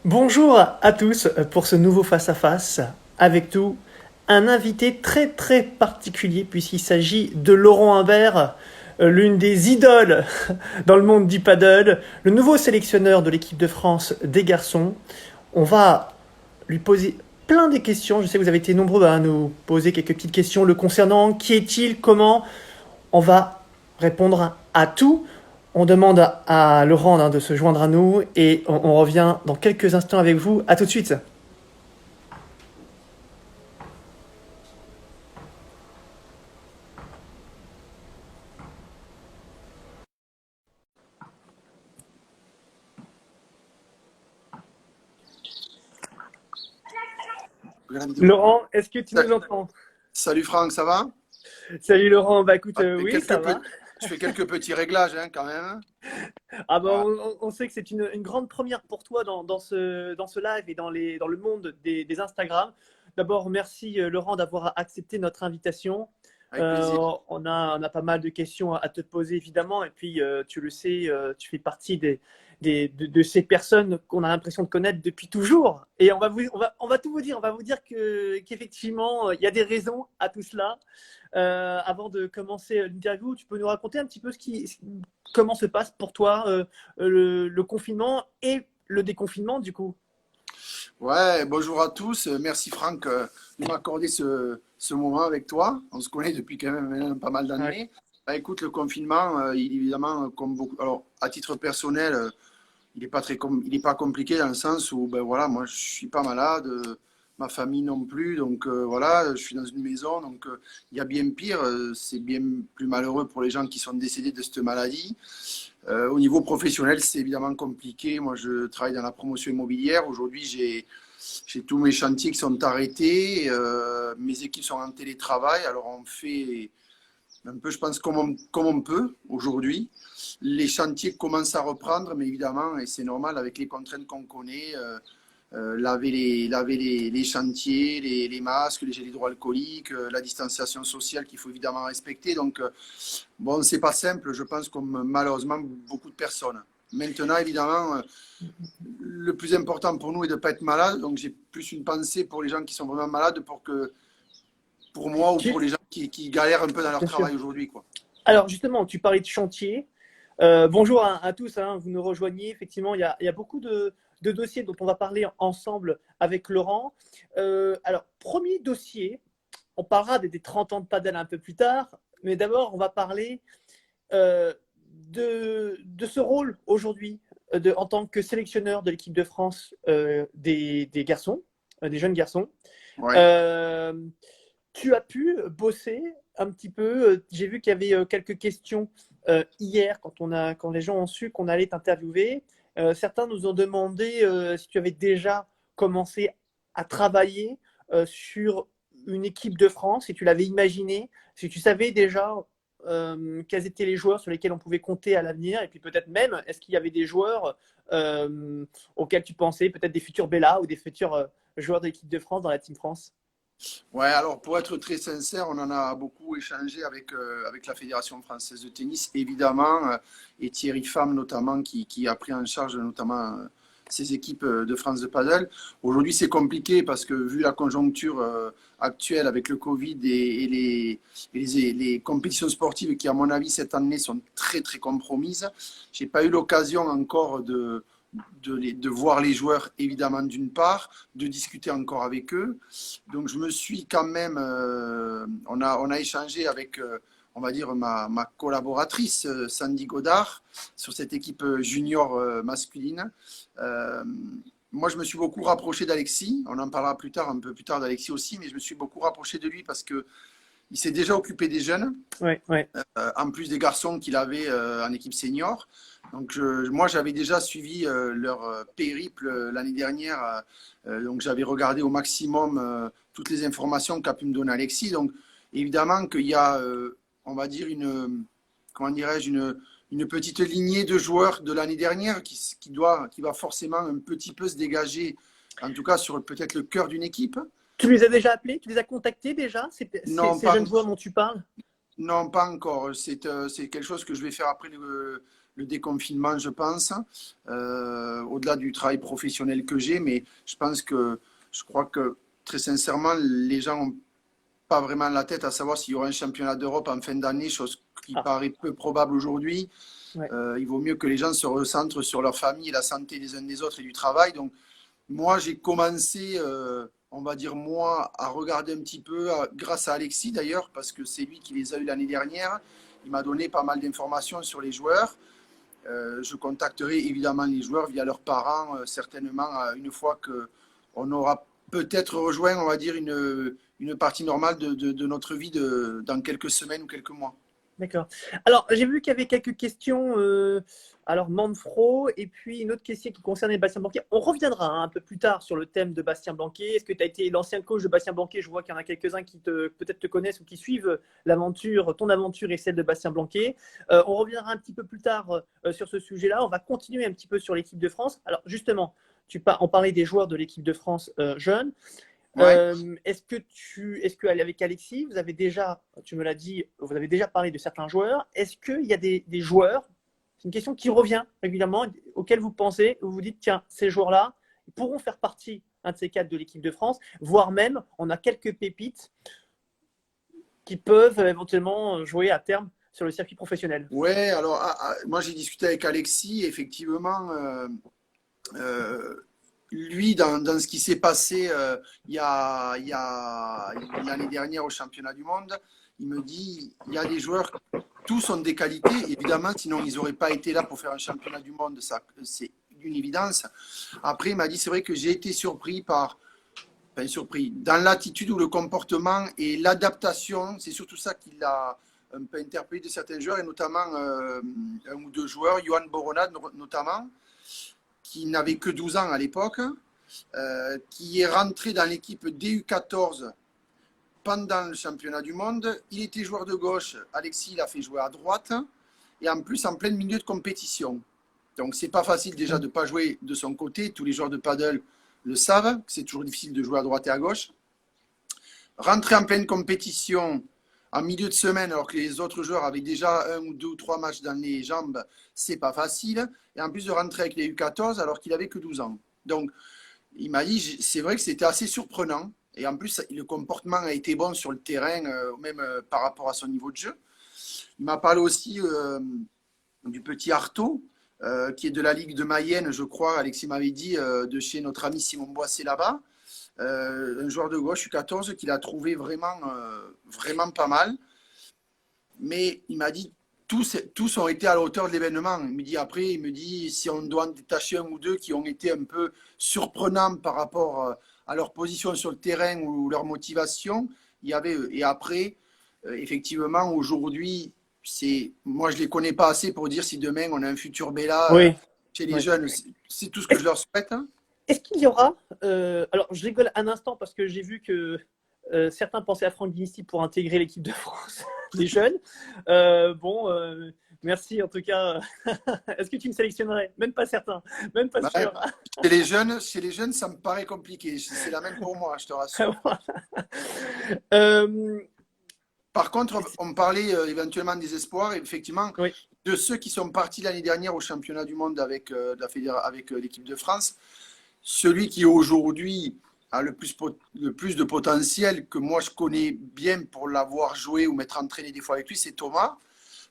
Bonjour à tous pour ce nouveau face-à-face. Avec nous, un invité très très particulier puisqu'il s'agit de Laurent Humbert, l'une des idoles dans le monde du paddle, le nouveau sélectionneur de l'équipe de France des garçons. On va lui poser plein de questions. Je sais que vous avez été nombreux à nous poser quelques petites questions le concernant. Qui est-il? Comment? On va répondre à tout. On demande à Laurent de se joindre à nous et on revient dans quelques instants avec vous. À tout de suite. Laurent, est-ce que tu nous entends? Salut Franck, ça va? Salut Laurent, bah écoute, Ah, oui, ça va. Je fais quelques petits réglages quand même. Ah bah, Voilà. on sait que c'est une grande première pour toi dans ce live et dans le monde des Instagram. D'abord, merci Laurent d'avoir accepté notre invitation. Avec plaisir. On a pas mal de questions à te poser évidemment, et puis tu le sais, tu fais partie de ces personnes qu'on a l'impression de connaître depuis toujours. Et on va tout vous dire. On va vous dire qu'effectivement, il y a des raisons à tout cela. Avant de commencer l'interview, tu peux nous raconter un petit peu comment se passe pour toi le confinement et le déconfinement du coup? Ouais, bonjour à tous. Merci Franck de m'accorder ce moment avec toi. On se connaît depuis quand même maintenant pas mal Ouais. d'années. Bah, écoute, le confinement, évidemment, comme beaucoup. Alors, à titre personnel, il est pas compliqué dans le sens où, ben voilà, moi, je suis pas malade, ma famille non plus, donc voilà, je suis dans une maison, donc il y a bien pire. C'est bien plus malheureux pour les gens qui sont décédés de cette maladie. Au niveau professionnel, c'est évidemment compliqué. Moi, je travaille dans la promotion immobilière. Aujourd'hui, j'ai tous mes chantiers qui sont arrêtés. Mes équipes sont en télétravail. Alors, on fait un peu, je pense, comme on peut aujourd'hui. Les chantiers commencent à reprendre, mais évidemment, et c'est normal avec les contraintes qu'on connaît, laver les chantiers, les masques, les gels hydroalcooliques, la distanciation sociale qu'il faut évidemment respecter. Donc, bon, c'est pas simple, je pense, comme malheureusement beaucoup de personnes. Maintenant, évidemment, le plus important pour nous est de ne pas être malade. Donc, j'ai plus une pensée pour les gens qui sont vraiment malades pour moi ou pour les gens qui galèrent un peu dans leur Bien sûr. travail aujourd'hui, quoi. Alors justement, tu parlais de chantier. Bonjour à tous, hein, vous nous rejoignez. Effectivement, il y a beaucoup de dossiers dont on va parler ensemble avec Laurent. Alors, premier dossier, on parlera des 30 ans de padel un peu plus tard, mais d'abord, on va parler de ce rôle aujourd'hui en tant que sélectionneur de l'équipe de France des garçons, des jeunes garçons. Ouais. Euh, Tu as pu bosser un petit peu. J'ai vu qu'il y avait quelques questions hier quand les gens ont su qu'on allait t'interviewer. Certains nous ont demandé si tu avais déjà commencé à travailler sur une équipe de France, si tu l'avais imaginé, si tu savais déjà quels étaient les joueurs sur lesquels on pouvait compter à l'avenir, et puis peut-être même, est-ce qu'il y avait des joueurs auxquels tu pensais, peut-être des futurs Bella ou des futurs joueurs de l'équipe de France dans la Team France? Ouais, alors pour être très sincère, on en a beaucoup échangé avec la Fédération française de tennis, évidemment, et Thierry Pham notamment, qui a pris en charge notamment ces équipes de France de paddle. Aujourd'hui, c'est compliqué parce que vu la conjoncture actuelle avec le Covid et les compétitions sportives qui, à mon avis, cette année sont très, très compromises, j'ai pas eu l'occasion encore de voir les joueurs, évidemment, d'une part, de discuter encore avec eux. Donc, je me suis quand même. On a échangé avec, on va dire, ma collaboratrice, Sandy Godard, sur cette équipe junior masculine. Euh, Moi, je me suis beaucoup rapproché d'Alexis. On en parlera plus tard, un peu plus tard d'Alexis aussi, mais je me suis beaucoup rapproché de lui parce que il s'est déjà occupé des jeunes, Ouais, ouais. en plus des garçons qu'il avait en équipe senior. Donc moi, j'avais déjà suivi leur périple l'année dernière. Donc j'avais regardé au maximum toutes les informations qu'a pu me donner Alexis. Donc évidemment qu'il y a, on va dire, comment dirais-je, une petite lignée de joueurs de l'année dernière qui va forcément un petit peu se dégager, en tout cas sur peut-être le cœur d'une équipe. Tu les as déjà appelés? Tu les as contactés déjà, Non, ces pas, jeunes joueurs dont tu parles? non, pas encore. C'est quelque chose que je vais faire après le déconfinement, je pense, au-delà du travail professionnel que j'ai, mais je crois que très sincèrement, les gens n'ont pas vraiment la tête à savoir s'il y aura un championnat d'Europe en fin d'année, chose qui Ah, paraît peu probable aujourd'hui. ouais. Il vaut mieux que les gens se recentrent sur leur famille et la santé des uns des autres et du travail. Donc, moi, j'ai commencé, on va dire moi, à regarder un petit peu, grâce à Alexis d'ailleurs, parce que c'est lui qui les a eu l'année dernière. Il m'a donné pas mal d'informations sur les joueurs. Je contacterai évidemment les joueurs via leurs parents, certainement, une fois qu'on aura peut-être rejoint, on va dire, une partie normale de notre vie dans quelques semaines ou quelques mois. D'accord. Alors, j'ai vu qu'il y avait quelques questions. Alors, Manfro, et puis une autre question qui concernait Bastien Blanquet. On reviendra un peu plus tard sur le thème de Bastien Blanquet. Est-ce que tu as été l'ancien coach de Bastien Blanquet? Je vois qu'il y en a quelques-uns qui peut-être te connaissent ou qui suivent l'aventure, ton aventure et celle de Bastien Blanquet. On reviendra un petit peu plus tard sur ce sujet-là. On va continuer un petit peu sur l'équipe de France. Alors, justement, on parlait des joueurs de l'équipe de France jeunes. Ouais. Est-ce que avec Alexis, vous avez déjà, tu me l'as dit, vous avez déjà parlé de certains joueurs. Est-ce qu'il y a des joueurs, c'est une question qui revient régulièrement, auxquels vous pensez, où vous dites, tiens, ces joueurs-là, ils pourront faire partie, un de ces quatre, de l'équipe de France, voire même, on a quelques pépites qui peuvent éventuellement jouer à terme sur le circuit professionnel. Ouais, alors moi j'ai discuté avec Alexis, effectivement, lui, dans ce qui s'est passé l'année dernière au championnat du monde, il me dit, il y a des joueurs, tous ont des qualités, évidemment, sinon ils n'auraient pas été là pour faire un championnat du monde, ça, c'est une évidence. Après, il m'a dit, c'est vrai que j'ai été surpris enfin surpris, dans l'attitude ou le comportement et l'adaptation, c'est surtout ça qui l'a un peu interpellé de certains joueurs, et notamment un ou deux joueurs, Johan Boronat notamment, qui n'avait que 12 ans à l'époque, qui est rentré dans l'équipe DU14 pendant le championnat du monde. Il était joueur de gauche, Alexis l'a fait jouer à droite, et en plus en plein milieu de compétition. Donc c'est pas facile déjà de ne pas jouer de son côté, tous les joueurs de paddle le savent, c'est toujours difficile de jouer à droite et à gauche. Rentrer en pleine compétition en milieu de semaine, alors que les autres joueurs avaient déjà un ou deux ou trois matchs dans les jambes, c'est pas facile. Et en plus de rentrer avec les U14 alors qu'il avait que 12 ans. Donc, il m'a dit, c'est vrai que c'était assez surprenant. Et en plus, le comportement a été bon sur le terrain, même par rapport à son niveau de jeu. Il m'a parlé aussi du petit Artaud, qui est de la Ligue de Mayenne, je crois, Alexis m'avait dit, de chez notre ami Simon Boissé là-bas. Un joueur de gauche U14 qu'il a trouvé vraiment pas mal. Mais il m'a dit tous ont été à la hauteur de l'événement. Il me dit après, il me dit si on doit en détacher un ou deux qui ont été un peu surprenants par rapport à leur position sur le terrain ou leur motivation, il y avait eux. Et après, effectivement, aujourd'hui, moi je les connais pas assez pour dire si demain on a un futur Bella Oui. chez les Oui. jeunes. C'est tout ce que je leur souhaite. Hein. Est-ce qu'il y aura, alors je rigole un instant parce que j'ai vu que certains pensaient à Franck Dinisti pour intégrer l'équipe de France des jeunes. Merci en tout cas. Est-ce que tu me sélectionnerais? Même pas certain, même pas Bah, sûr. chez les jeunes, ça me paraît compliqué. C'est la même pour moi, je te rassure. Euh, Par contre, on parlait éventuellement des espoirs, et effectivement, oui, de ceux qui sont partis l'année dernière au championnat du monde avec, avec l'équipe de France. Celui qui aujourd'hui a le plus de potentiel, que moi je connais bien pour l'avoir joué ou m'être entraîné des fois avec lui, c'est Thomas.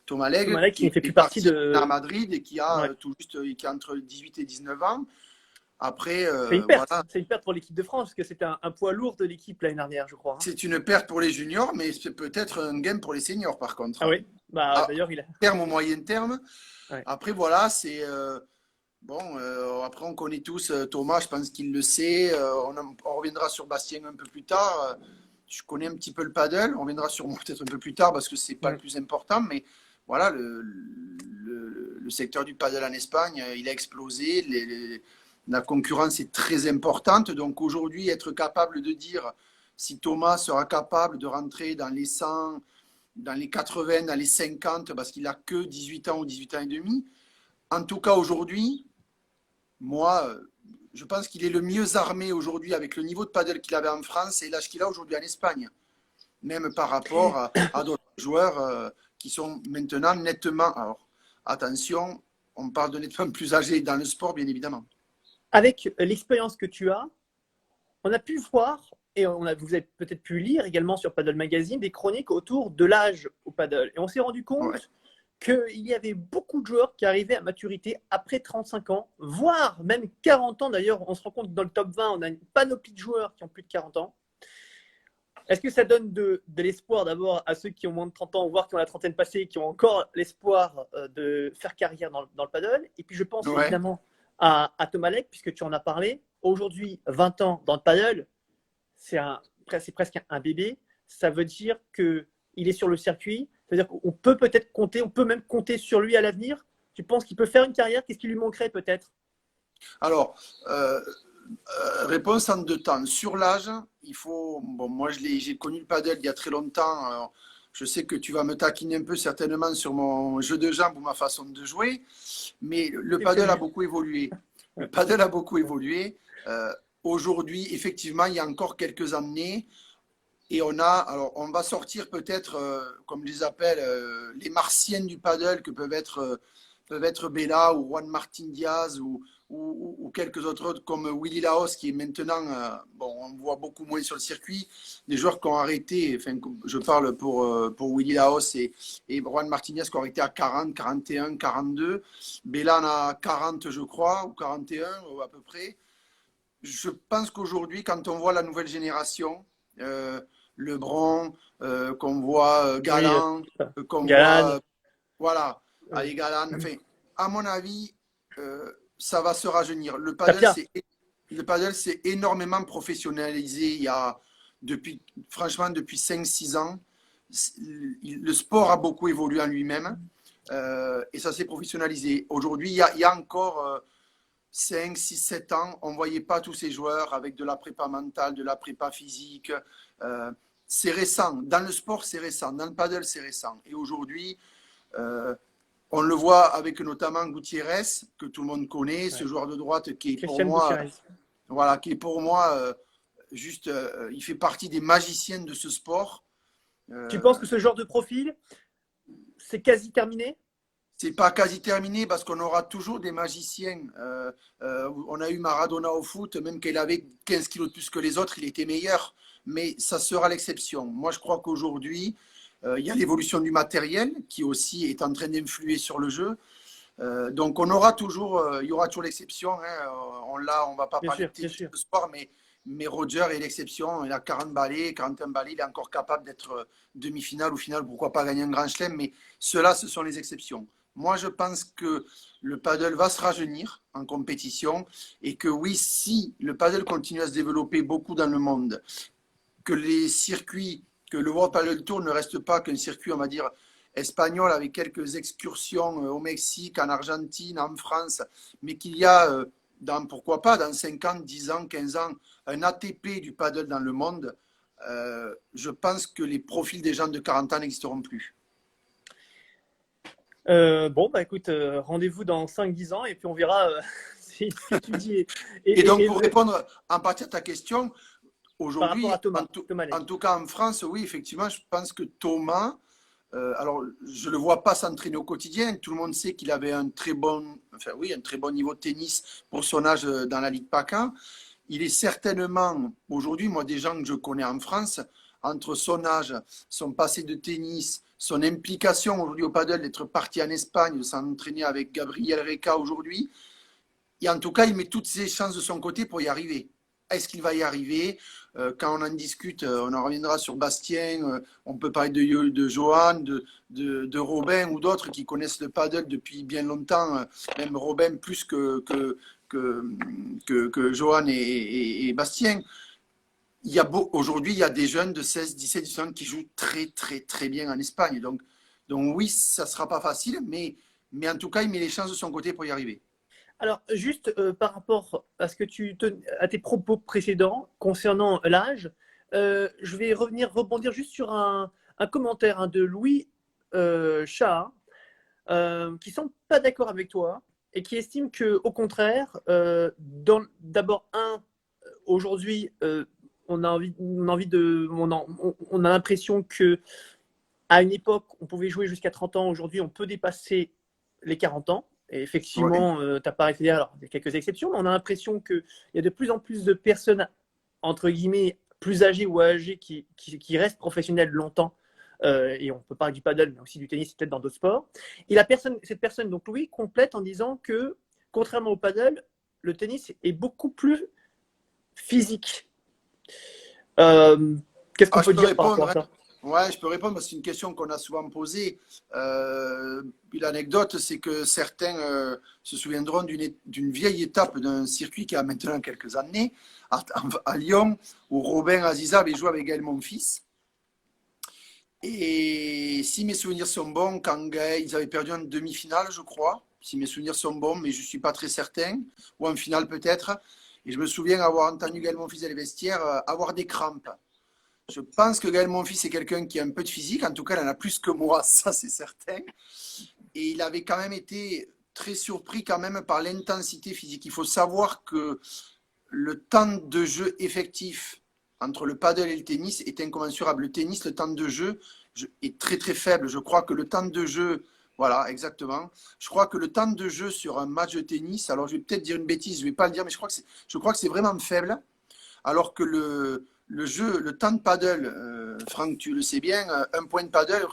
Thomas Legge, Malek qui ne qui fait est plus partie parti à de. Madrid et qui a Ouais. tout juste qui a entre 18 et 19 ans. Après, C'est une perte. voilà, C'est une perte pour l'équipe de France parce que c'était un poids lourd de l'équipe l'année dernière, je crois. c'est une perte pour les juniors, mais c'est peut-être un gain pour les seniors par Ah contre. oui. Bah À d'ailleurs il a. terme, au moyen terme. Ouais. Après, voilà, c'est. Bon, après, on connaît tous Thomas, je pense qu'il le sait. On reviendra sur Bastien un peu plus tard. Je connais un petit peu le paddle. On reviendra sur moi peut-être un peu plus tard parce que c'est pas le Ouais. plus important. Mais voilà, le secteur du paddle en Espagne, il a explosé. La concurrence est très importante. Donc aujourd'hui, être capable de dire si Thomas sera capable de rentrer dans les 100, dans les 80, dans les 50, parce qu'il a que 18 ans ou 18 ans et demi. En tout cas, aujourd'hui, moi, je pense qu'il est le mieux armé aujourd'hui avec le niveau de paddle qu'il avait en France et l'âge qu'il a aujourd'hui en Espagne. Même par rapport à d'autres joueurs qui sont maintenant nettement. Alors, attention, on parle de nettement plus âgé dans le sport, bien évidemment. Avec l'expérience que tu as, on a pu voir, et vous avez peut-être pu lire également sur Paddle Magazine, des chroniques autour de l'âge au paddle. Et on s'est rendu compte Ouais. qu'il y avait beaucoup de joueurs qui arrivaient à maturité après 35 ans, voire même 40 ans. D'ailleurs, on se rend compte que dans le top 20, on a une panoplie de joueurs qui ont plus de 40 ans. Est-ce que ça donne de l'espoir d'abord à ceux qui ont moins de 30 ans, voire qui ont la trentaine passée, qui ont encore l'espoir de faire carrière dans le paddle? Et puis je pense Ouais. évidemment à Thomas Leck, puisque tu en as parlé. Aujourd'hui, 20 ans dans le paddle, c'est presque un bébé. Ça veut dire qu'il est sur le circuit. C'est-à-dire qu'on peut peut-être compter, on peut même compter sur lui à l'avenir. Tu penses qu'il peut faire une carrière? Qu'est-ce qui lui manquerait peut-être? Alors, réponse en deux temps. Sur l'âge, il faut. Bon, moi, j'ai connu le padel il y a très longtemps. Alors, je sais que tu vas me taquiner un peu certainement sur mon jeu de jambes ou ma façon de jouer, mais le C'est padel a prévu. beaucoup évolué. Le padel a beaucoup évolué. Aujourd'hui, effectivement, il y a encore quelques années, et alors, on va sortir peut-être, comme je les appelle, les martiennes du paddle que peuvent être Bella ou Juan Martín Diaz ou quelques autres comme Willy Laos qui est maintenant, bon, on voit beaucoup moins sur le circuit, des joueurs qui ont arrêté, enfin, je parle pour Willy Laos et Juan Martín Diaz qui ont arrêté à 40, 41, 42. Bella en a 40, je crois, ou 41 à peu près. Je pense qu'aujourd'hui, quand on voit la nouvelle génération, Lebron, qu'on voit Oui, Galant, qu'on Galan. voit, voilà, euh, Ali Galant, enfin, à mon avis, ça va se rajeunir. Tapia. Le paddle s'est énormément professionnalisé franchement, depuis 5 6 ans. Le sport a beaucoup évolué en lui-même et ça s'est professionnalisé. Aujourd'hui, il y a encore 5, 6, 7 ans, on ne voyait pas tous ces joueurs avec de la prépa mentale, de la prépa physique. Euh, c'est récent. Dans le sport, c'est récent. Dans le paddle, c'est récent. Et aujourd'hui, euh, on le voit avec notamment Gutiérrez, que tout le monde connaît, ce Ouais. joueur de droite qui est pour Christian moi, Gutiérrez. voilà, qui est pour moi juste, il fait partie des magiciens de ce sport. Tu Euh, penses que ce genre de profil, c'est quasi terminé? C'est pas quasi terminé parce qu'on aura toujours des magiciens. On a eu Maradona au foot, même qu'il avait 15 kilos de plus que les autres, il était meilleur. Mais ça sera l'exception. Moi, je crois qu'aujourd'hui, il y a l'évolution du matériel qui aussi est en train d'influer sur le jeu. Donc, il y aura toujours l'exception. Hein. On va pas Bien parler de sûr, bien tennis sûr. ce soir, mais Roger est l'exception. Il a 40 balais, 41 balais. Il est encore capable d'être demi-finale ou finale. Pourquoi pas gagner un grand chelem. Mais ceux-là, ce sont les exceptions. Moi, je pense que le paddle va se rajeunir en compétition et que oui, si le paddle continue à se développer beaucoup dans le monde, que les circuits, que le World Paddle Tour ne reste pas qu'un circuit, on va dire, espagnol avec quelques excursions au Mexique, en Argentine, en France, mais qu'il y a, pourquoi pas, dans 5 ans, 10 ans, 15 ans, un ATP du paddle dans le monde, je pense que les profils des gens de 40 ans n'existeront plus. Bon, bah écoute, rendez-vous dans 5-10 ans et puis on verra si ce que tu dis Et donc, est pour vrai répondre en partie à ta question, par rapport à aujourd'hui, Thomas, Thomas en Leck. tout cas en France, oui, effectivement, je pense que Thomas, alors je ne le vois pas s'entraîner au quotidien. Tout le monde sait qu'il avait un très bon niveau de tennis pour son âge dans la Ligue PACA. Il est certainement, aujourd'hui, moi, des gens que je connais en France, entre son âge, son passé de tennis, son implication aujourd'hui au paddle, d'être parti en Espagne, de s'entraîner avec Gabriel Reca aujourd'hui, et en tout cas, il met toutes ses chances de son côté pour y arriver. Est-ce qu'il va y arriver? Quand on en discute, on en reviendra sur Bastien, on peut parler de Johan, de Robin ou d'autres qui connaissent le paddle depuis bien longtemps, même Robin plus que Johan et Bastien. Aujourd'hui, il y a des jeunes de 16, 17, 18 ans qui jouent très, très, très bien en Espagne. Donc oui, ça ne sera pas facile, mais en tout cas, il met les chances de son côté pour y arriver. Alors, juste par rapport à à tes propos précédents concernant l'âge, je vais rebondir juste sur un commentaire de Louis Chat, qui semble pas d'accord avec toi et qui estime que, au contraire, d'abord aujourd'hui, on a l'impression que à une époque, on pouvait jouer jusqu'à 30 ans. Aujourd'hui, on peut dépasser les 40 ans. Et Ouais. effectivement, tu as pas arrêté. Alors, il y a quelques exceptions, mais on a l'impression qu'il y a de plus en plus de personnes, entre guillemets, plus âgées ou âgées qui restent professionnelles longtemps. Et on peut parler du paddle, mais aussi du tennis, peut-être dans d'autres sports. Et cette personne, donc Louis, complète en disant que, contrairement au paddle, le tennis est beaucoup plus physique. Euh, Qu'est-ce qu'on Ah, je peut peux dire par rapport répondre, à hein. ça? Ouais, je peux répondre parce que c'est une question qu'on a souvent posée. L'anecdote, c'est que certains se souviendront d'une vieille étape d'un circuit qui a maintenant quelques années, à Lyon, où Robin Aziza avait joué avec Gaël Monfils. Et si mes souvenirs sont bons, quand Gaël, ils avaient perdu en demi-finale, je crois, si mes souvenirs sont bons, mais je ne suis pas très certain, ou en finale peut-être. Et je me souviens avoir entendu Gaël Monfils dans les vestiaires avoir des crampes. Je pense que Gaël Monfils c'est quelqu'un qui a un peu de physique, en tout cas il en a plus que moi, ça c'est certain. Et il avait quand même été très surpris quand même par l'intensité physique. Il faut savoir que le temps de jeu effectif entre le paddle et le tennis est incommensurable. Le tennis, le temps de jeu est très très faible. Je crois que le temps de jeu, voilà, exactement. Je crois que le temps de jeu sur un match de tennis, alors je vais peut-être dire une bêtise, je ne vais pas le dire, mais je crois que c'est vraiment faible. Alors que le jeu, le temps de paddle, Franck, tu le sais bien, un point de paddle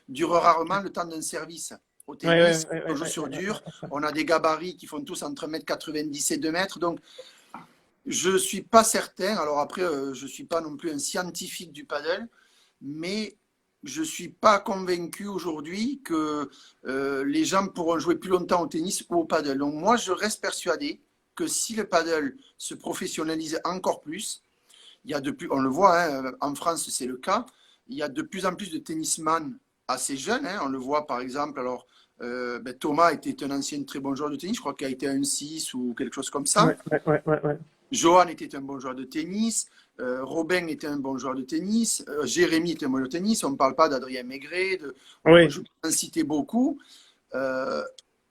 dure rarement le temps d'un service. Au Ouais, ouais, tennis, ouais, on ouais, joue ouais, sur ouais, ouais. dur, on a des gabarits qui font tous entre 1,90 m et 2 mètres. Donc, je ne suis pas certain. Alors après, je ne suis pas non plus un scientifique du paddle, mais je ne suis pas convaincu aujourd'hui que les gens pourront jouer plus longtemps au tennis ou au paddle. Donc moi, je reste persuadé que si le paddle se professionnalise encore plus, il y a de plus, on le voit, hein, en France, c'est le cas, il y a de plus en plus de tennisman assez jeunes. Hein, on le voit par exemple, alors Thomas était un ancien très bon joueur de tennis, je crois qu'il a été un 6 ou quelque chose comme ça. Ouais, ouais, ouais, ouais, ouais. Johan était un bon joueur de tennis, Robin était un bon joueur de tennis, Jérémy était un bon joueur de tennis, on ne parle pas d'Adrien Maigret, Oui. je peux en citer beaucoup, euh,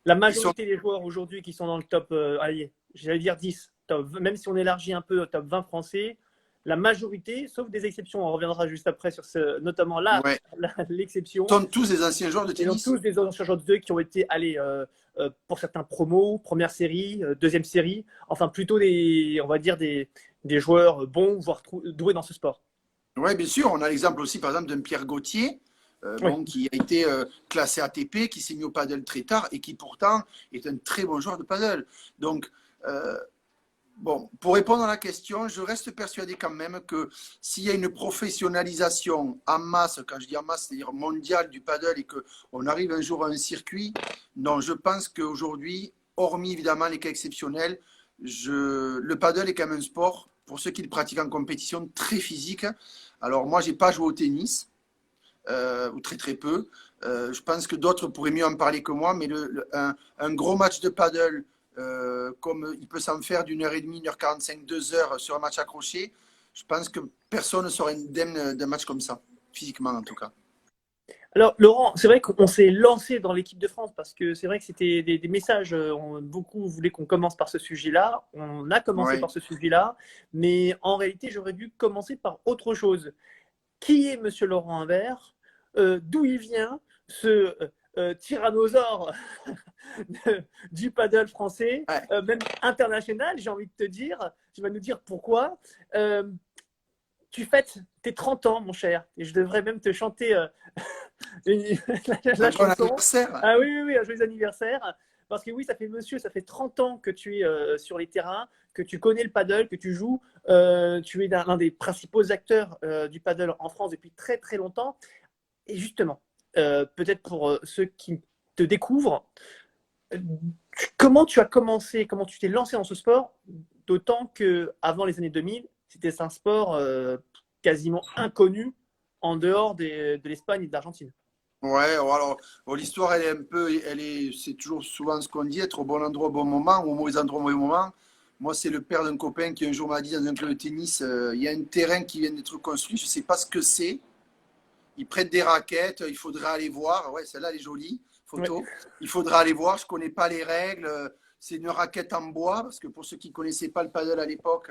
La qui sont... majorité des joueurs aujourd'hui qui sont dans le top, allez, j'allais dire 10, même si on élargit un peu au top 20 français, la majorité, sauf des exceptions, on reviendra juste après sur notamment là, Ouais, l'exception, sont tous des anciens joueurs de et donc tennis. tous des anciens joueurs de deux qui ont été, allez, pour certains promos, première série, deuxième série, enfin plutôt on va dire des joueurs bons, voire doués dans ce sport. Oui, bien sûr. On a l'exemple aussi, par exemple, d'un Pierre Gauthier, Oui. bon, qui a été classé ATP, qui s'est mis au paddle très tard et qui pourtant est un très bon joueur de paddle. Donc, euh, bon, pour répondre à la question, je reste persuadé quand même que s'il y a une professionnalisation en masse, quand je dis en masse, c'est-à-dire mondiale du paddle et qu'on arrive un jour à un circuit, non, je pense qu'aujourd'hui, hormis évidemment les cas exceptionnels, le paddle est quand même un sport, pour ceux qui le pratiquent en compétition, très physique. Alors moi, je n'ai pas joué au tennis, ou très très peu. Je pense que d'autres pourraient mieux en parler que moi, mais un gros match de paddle, comme il peut s'en faire d'une heure et demie, 1h45, 2 heures sur un match accroché, je pense que personne ne serait indemne d'un match comme ça, physiquement en tout cas. Alors, Laurent, c'est vrai qu'on s'est lancé dans l'équipe de France parce que c'est vrai que c'était des messages. Beaucoup voulaient qu'on commence par ce sujet-là. On a commencé Ouais. par ce sujet-là, mais en réalité, j'aurais dû commencer par autre chose. Qui est Monsieur Laurent Humbert? D'où il vient ce tyrannosaure du paddle français, Ouais. même international, j'ai envie de te dire. Tu vas nous dire pourquoi. Euh, Tu fêtes tes 30 ans, mon cher, et je devrais même te chanter la Un bon chanson. anniversaire. Ah oui, oui, oui, un joyeux anniversaire. Parce que oui, ça fait 30 ans que tu es sur les terrains, que tu connais le paddle, que tu joues. Tu es l'un des principaux acteurs du paddle en France depuis très très longtemps. Et justement, peut-être pour ceux qui te découvrent, euh, comment tu as commencé, comment tu t'es lancé dans ce sport, d'autant que avant les années 2000, c'était un sport quasiment inconnu en dehors de l'Espagne et de l'Argentine. Ouais, alors bon, l'histoire, elle est un peu, c'est toujours souvent ce qu'on dit, être au bon endroit au bon moment, ou au mauvais endroit au mauvais moment. Moi, c'est le père d'un copain qui un jour m'a dit dans un club de tennis, il y a un terrain qui vient d'être construit, je ne sais pas ce que c'est. Ils prêtent des raquettes, il faudra aller voir. Ouais, celle-là, elle est jolie, Ouais. photo. Il faudra aller voir, je ne connais pas les règles. C'est une raquette en bois, parce que pour ceux qui ne connaissaient pas le paddle à l'époque,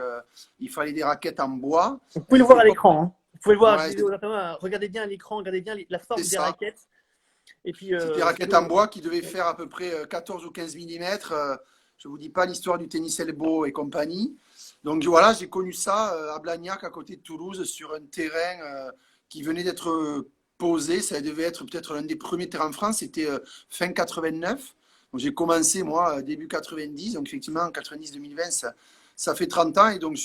il fallait des raquettes en bois. Vous pouvez Elles le voir étaient à pas... l'écran, hein. Vous pouvez le voir, je Ouais, disais aux internautes, regardez bien à l'écran, regardez bien la c'est forme des ça. raquettes. Et puis, C'était raquette en bois qui devait faire à peu près 14 ou 15 millimètres. Je ne vous dis pas l'histoire du tennis elbow et compagnie. Donc voilà, j'ai connu ça à Blagnac, à côté de Toulouse, sur un terrain qui venait d'être posé. Ça devait être peut-être l'un des premiers terrains en France. C'était fin 89. Donc j'ai commencé, moi, début 90. Donc effectivement, en 90-2020, ça fait 30 ans. Et donc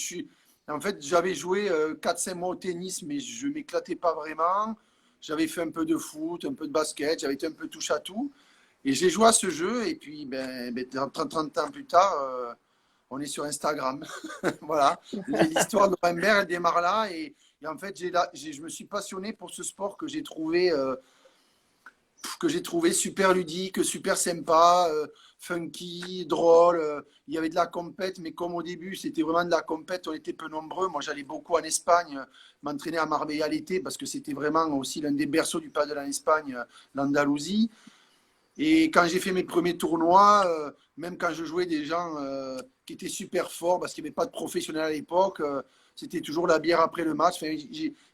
en fait, j'avais joué 4-5 mois au tennis, mais je ne m'éclatais pas vraiment. J'avais fait un peu de foot, un peu de basket, j'avais été un peu touche à tout. Et j'ai joué à ce jeu, et puis 30 ans plus tard, on est sur Instagram. Voilà. L'histoire de Rembert, elle démarre là. Et en fait, je me suis passionné pour ce sport que j'ai trouvé super ludique, super sympa, funky, drôle. Il y avait de la compète, mais comme au début, c'était vraiment de la compète, on était peu nombreux. Moi, j'allais beaucoup en Espagne, m'entraîner à Marbella l'été, parce que c'était vraiment aussi l'un des berceaux du paddle en Espagne, l'Andalousie. Et quand j'ai fait mes premiers tournois, même quand je jouais des gens qui étaient super forts, parce qu'il n'y avait pas de professionnels à l'époque, c'était toujours la bière après le match. Enfin,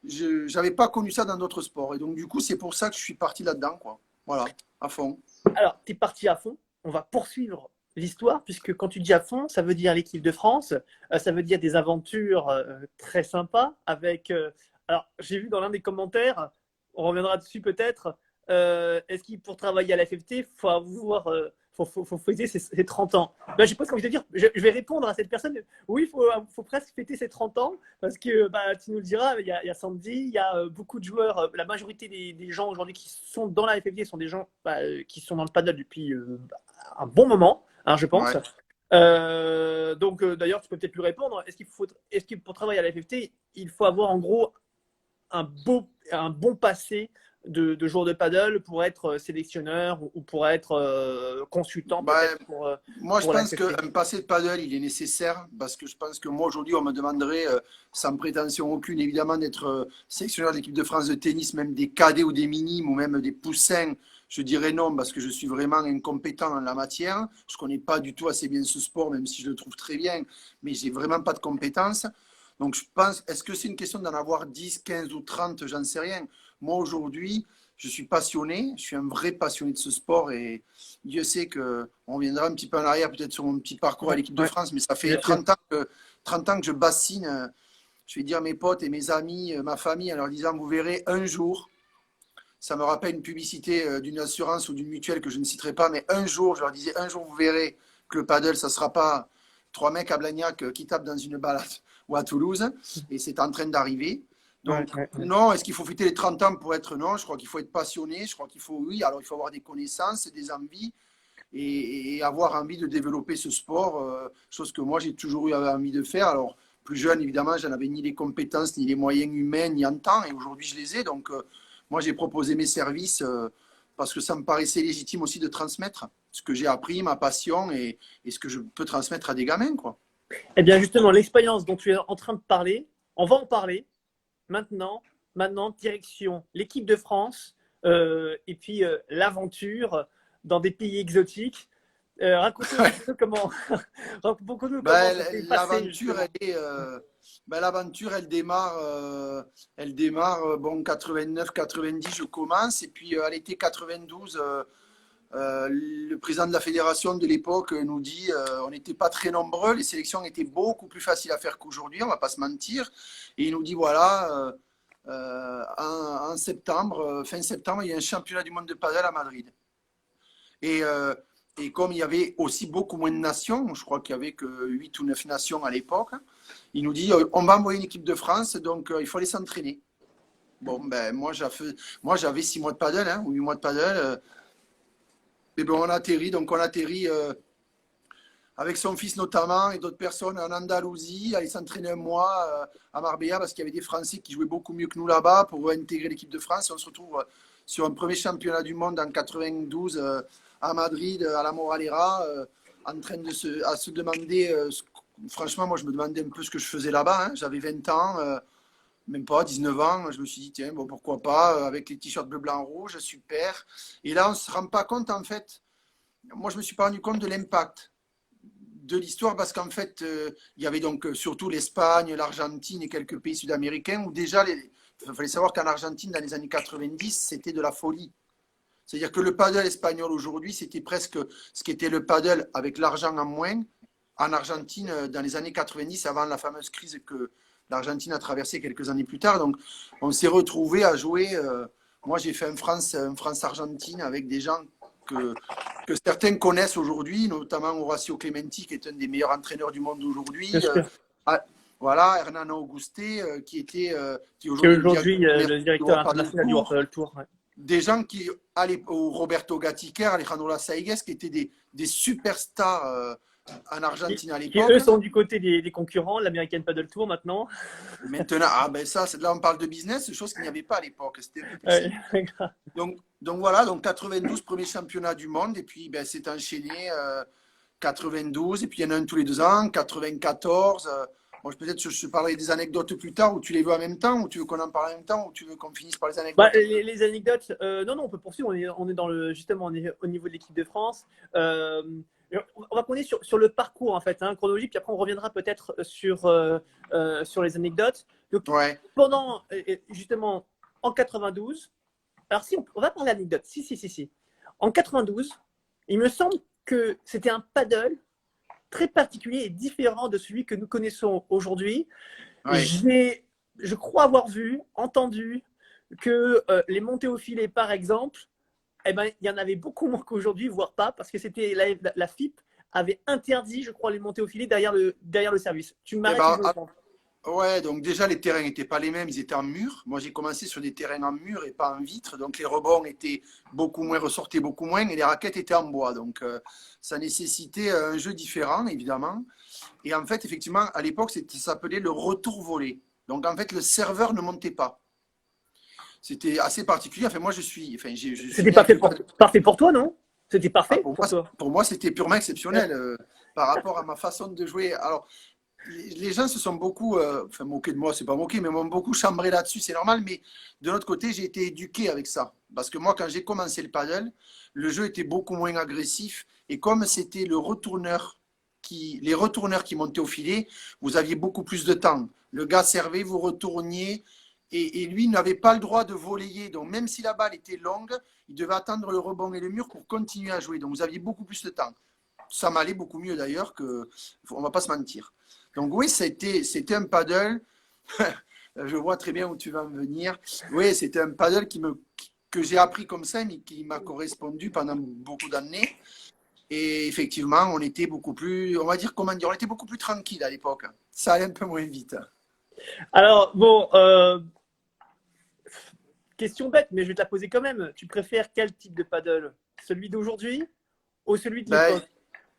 je n'avais pas connu ça dans d'autres sports. Et donc, du coup, c'est pour ça que je suis parti là-dedans, quoi. Voilà, à fond. alors, tu es parti à fond. On va poursuivre l'histoire, puisque quand tu dis à fond, ça veut dire l'équipe de France, ça veut dire des aventures très sympas. Alors, j'ai vu dans l'un des commentaires, on reviendra dessus peut-être, est-ce qu'il pour travailler à la FFT, il faut avoir. Faut fêter ses 30 ans. Ben, j'ai pas envie de dire, je vais répondre à cette personne. Oui, faut presque fêter ses 30 ans parce que bah, tu nous le diras, il y a Sandy, il y a beaucoup de joueurs. La majorité des gens aujourd'hui qui sont dans la FFT sont des gens qui sont dans le paddle depuis un bon moment, hein, je pense. Ouais. Donc, d'ailleurs, tu peux peut-être lui répondre. Est-ce que pour travailler à la FFT, il faut avoir en gros un bon passé de joueur de paddle pour être sélectionneur ou pour être consultant Bah, peut-être moi, je pour la pense FFT. qu'un passé de paddle, il est nécessaire parce que je pense que moi, aujourd'hui, on me demanderait, sans prétention aucune, évidemment, d'être sélectionneur de l'équipe de France de tennis, même des cadets ou des minimes ou même des poussins. Je dirais non parce que je suis vraiment incompétent en la matière. Je ne connais pas du tout assez bien ce sport, même si je le trouve très bien, mais j'ai vraiment pas de compétences. Donc, je pense, est-ce que c'est une question d'en avoir 10, 15 ou 30? J'en sais rien. Moi, aujourd'hui, je suis passionné, je suis un vrai passionné de ce sport et Dieu sait qu'on reviendra un petit peu en arrière, peut-être sur mon petit parcours à Ouais, l'équipe de ouais, France, mais ça fait bien sûr. 30 ans que je bassine. Je vais dire à mes potes et mes amis, ma famille, en leur disant, vous verrez un jour, ça me rappelle une publicité d'une assurance ou d'une mutuelle que je ne citerai pas, mais un jour, je leur disais, un jour, vous verrez que le paddle, ça ne sera pas trois mecs à Blagnac qui tapent dans une balade ou à Toulouse, et c'est en train d'arriver. Ouais, Donc, ouais, ouais. non, est-ce qu'il faut fêter les 30 ans pour être non? Je crois qu'il faut être passionné, je crois qu'il faut, oui, alors il faut avoir des connaissances, des envies, et avoir envie de développer ce sport, chose que moi j'ai toujours eu envie de faire. Alors, plus jeune, évidemment, je n'avais ni les compétences, ni les moyens humains, ni en temps, et aujourd'hui je les ai. Donc, moi j'ai proposé mes services parce que ça me paraissait légitime aussi de transmettre ce que j'ai appris, ma passion, et ce que je peux transmettre à des gamins, quoi. Eh bien, justement, l'expérience dont tu es en train de parler, on va en parler maintenant. Maintenant, direction l'équipe de France et puis l'aventure dans des pays exotiques. Raconte-nous un petit peu comment, raconte-nous comment Ben, ça s'est passé l'aventure, justement. l'aventure, elle démarre bon, 89-90, je commence, et puis à l'été 92, le président de la fédération de l'époque nous dit on n'était pas très nombreux, les sélections étaient beaucoup plus faciles à faire qu'aujourd'hui, on va pas se mentir, et il nous dit voilà, en septembre, fin septembre, il y a un championnat du monde de padel à Madrid. Et, euh, et comme il y avait aussi beaucoup moins de nations, je crois qu'il y avait que 8 ou 9 nations à l'époque, il nous dit on va envoyer une équipe de France, donc il faut aller s'entraîner. Bon, ben moi j'avais 6 mois de paddle, hein, ou 8 mois de paddle. Et ben donc on atterrit avec son fils notamment et d'autres personnes en Andalousie, aller s'entraîner un mois à Marbella parce qu'il y avait des Français qui jouaient beaucoup mieux que nous là-bas pour intégrer l'équipe de France. Et on se retrouve sur un premier championnat du monde en 92 à Madrid, à la Moralera, en train de se demander, franchement, moi je me demandais un peu ce que je faisais là-bas. Hein. J'avais 20 ans, même pas 19 ans. Je me suis dit, tiens, bon, pourquoi pas, avec les t-shirts bleu, blanc, rouge, super. Et là, on ne se rend pas compte, en fait, moi je me suis pas rendu compte de l'impact de l'histoire parce qu'en fait, il y avait donc surtout l'Espagne, l'Argentine et quelques pays sud-américains où déjà, il fallait savoir qu'en Argentine, dans les années 90, c'était de la folie. C'est-à-dire que le paddle espagnol aujourd'hui, c'était presque ce qu'était le paddle avec l'argent en moins en Argentine dans les années 90, avant la fameuse crise que l'Argentine a traversée quelques années plus tard. Donc, on s'est retrouvé à jouer. Moi, j'ai fait un France-Argentine avec des gens que certains connaissent aujourd'hui, notamment Horacio Clementi, qui est un des meilleurs entraîneurs du monde Bien aujourd'hui. sûr. Voilà, Hernán Auguste, qui Qui est aujourd'hui aujourd'hui le le directeur directeur du international du World Tour. Padel Tour. Ouais. Des gens qui, ou Roberto Gatiquer, Alejandro Lasaigues, qui étaient des superstars en Argentine à Qui, l'époque. eux sont du côté des concurrents, l'American Paddle Tour maintenant. Maintenant, ben ça, là on parle de business, chose qu'il n'y avait pas à l'époque, c'était un peu plus Ouais. simple. Donc voilà, donc 92, premier championnat du monde, et puis ben, c'est enchaîné 92, et puis il y en a un tous les 2 ans, 94. Bon, peut-être je parlerai des anecdotes plus tard, ou tu les veux en même temps, ou tu veux qu'on en parle en même temps, ou tu veux qu'on finisse par les anecdotes. Les anecdotes, non, on peut poursuivre. On est dans justement, on est au niveau de l'équipe de France. On va prendre sur le parcours en fait, hein, chronologique, puis après on reviendra peut-être sur les anecdotes. Donc, Ouais. pendant justement en 92, alors si on va parler d'anecdotes, si. En 92, il me semble que c'était un paddle très particulier et différent de celui que nous connaissons aujourd'hui. Ouais. Je crois avoir vu, entendu que les montées au filet, par exemple, eh ben, il y en avait beaucoup moins qu'aujourd'hui, voire pas, parce que c'était la FIP avait interdit, je crois, les montées au filet derrière le service. Tu Eh m'arrêtes si ben, je me trompe. ouais, donc déjà les terrains n'étaient pas les mêmes, ils étaient en mur. Moi j'ai commencé sur des terrains en mur et pas en vitre, donc les rebonds étaient beaucoup moins, ressortaient beaucoup moins, et les raquettes étaient en bois. Donc ça nécessitait un jeu différent, évidemment. Et en fait, effectivement, à l'époque, ça s'appelait le retour volé. Donc en fait, le serveur ne montait pas. C'était assez particulier. Enfin, moi je suis C'était né avec le paddle. parfait pour toi, non? C'était Ah, parfait pour toi. pour moi c'était purement exceptionnel par rapport à ma façon de jouer. Alors, les gens se sont beaucoup, enfin moqués de moi, c'est pas moqué, mais m'ont beaucoup chambré là-dessus, c'est normal. Mais de l'autre côté, j'ai été éduqué avec ça. Parce que moi, quand j'ai commencé le paddle, le jeu était beaucoup moins agressif. Et comme c'était les retourneurs qui montaient au filet, vous aviez beaucoup plus de temps. Le gars servait, vous retourniez. Et lui n'avait pas le droit de voler. Donc, même si la balle était longue, il devait attendre le rebond et le mur pour continuer à jouer. Donc, vous aviez beaucoup plus de temps. Ça m'allait beaucoup mieux d'ailleurs que. On ne va pas se mentir. Donc oui, c'était un paddle. Je vois très bien où tu vas en venir. Oui, c'était un paddle que j'ai appris comme ça, mais qui m'a correspondu pendant beaucoup d'années. Et effectivement, on était beaucoup plus, on va dire, comment dire, on était beaucoup plus tranquille à l'époque. Ça allait un peu moins vite. Alors, bon, question bête, mais je vais te la poser quand même. Tu préfères quel type de paddle? Celui d'aujourd'hui ou celui de Ben, l'époque?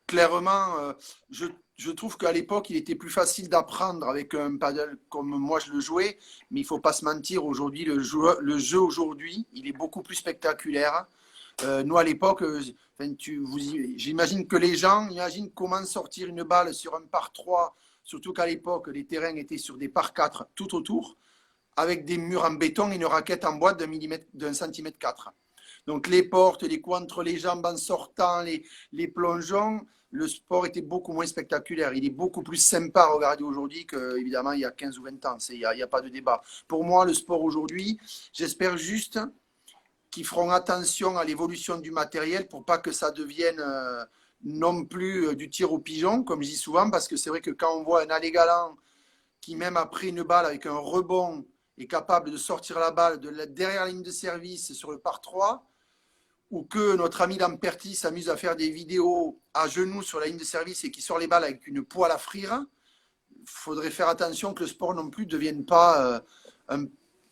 clairement, je trouve qu'à l'époque, il était plus facile d'apprendre avec un paddle comme moi je le jouais, mais il ne faut pas se mentir, aujourd'hui, le jeu aujourd'hui, il est beaucoup plus spectaculaire. Nous, à l'époque, enfin, j'imagine que les gens imaginent comment sortir une balle sur un par 3, surtout qu'à l'époque, les terrains étaient sur des par 4 tout autour, avec des murs en béton et une raquette en bois d'un centimètre 4. Donc les portes, les coups entre les jambes en sortant, les plongeons, le sport était beaucoup moins spectaculaire. Il est beaucoup plus sympa à regarder aujourd'hui qu'évidemment il y a 15 ou 20 ans. Il n'y a pas de débat. Pour moi, le sport aujourd'hui, j'espère juste qu'ils feront attention à l'évolution du matériel pour pas que ça devienne non plus du tir au pigeon, comme je dis souvent, parce que c'est vrai que quand on voit un allé galant qui, même après une balle avec un rebond, est capable de sortir la balle derrière la ligne de service sur le par 3, ou que notre ami Lamperti s'amuse à faire des vidéos à genoux sur la ligne de service et qui sort les balles avec une poêle à frire, il faudrait faire attention que le sport non plus ne devienne pas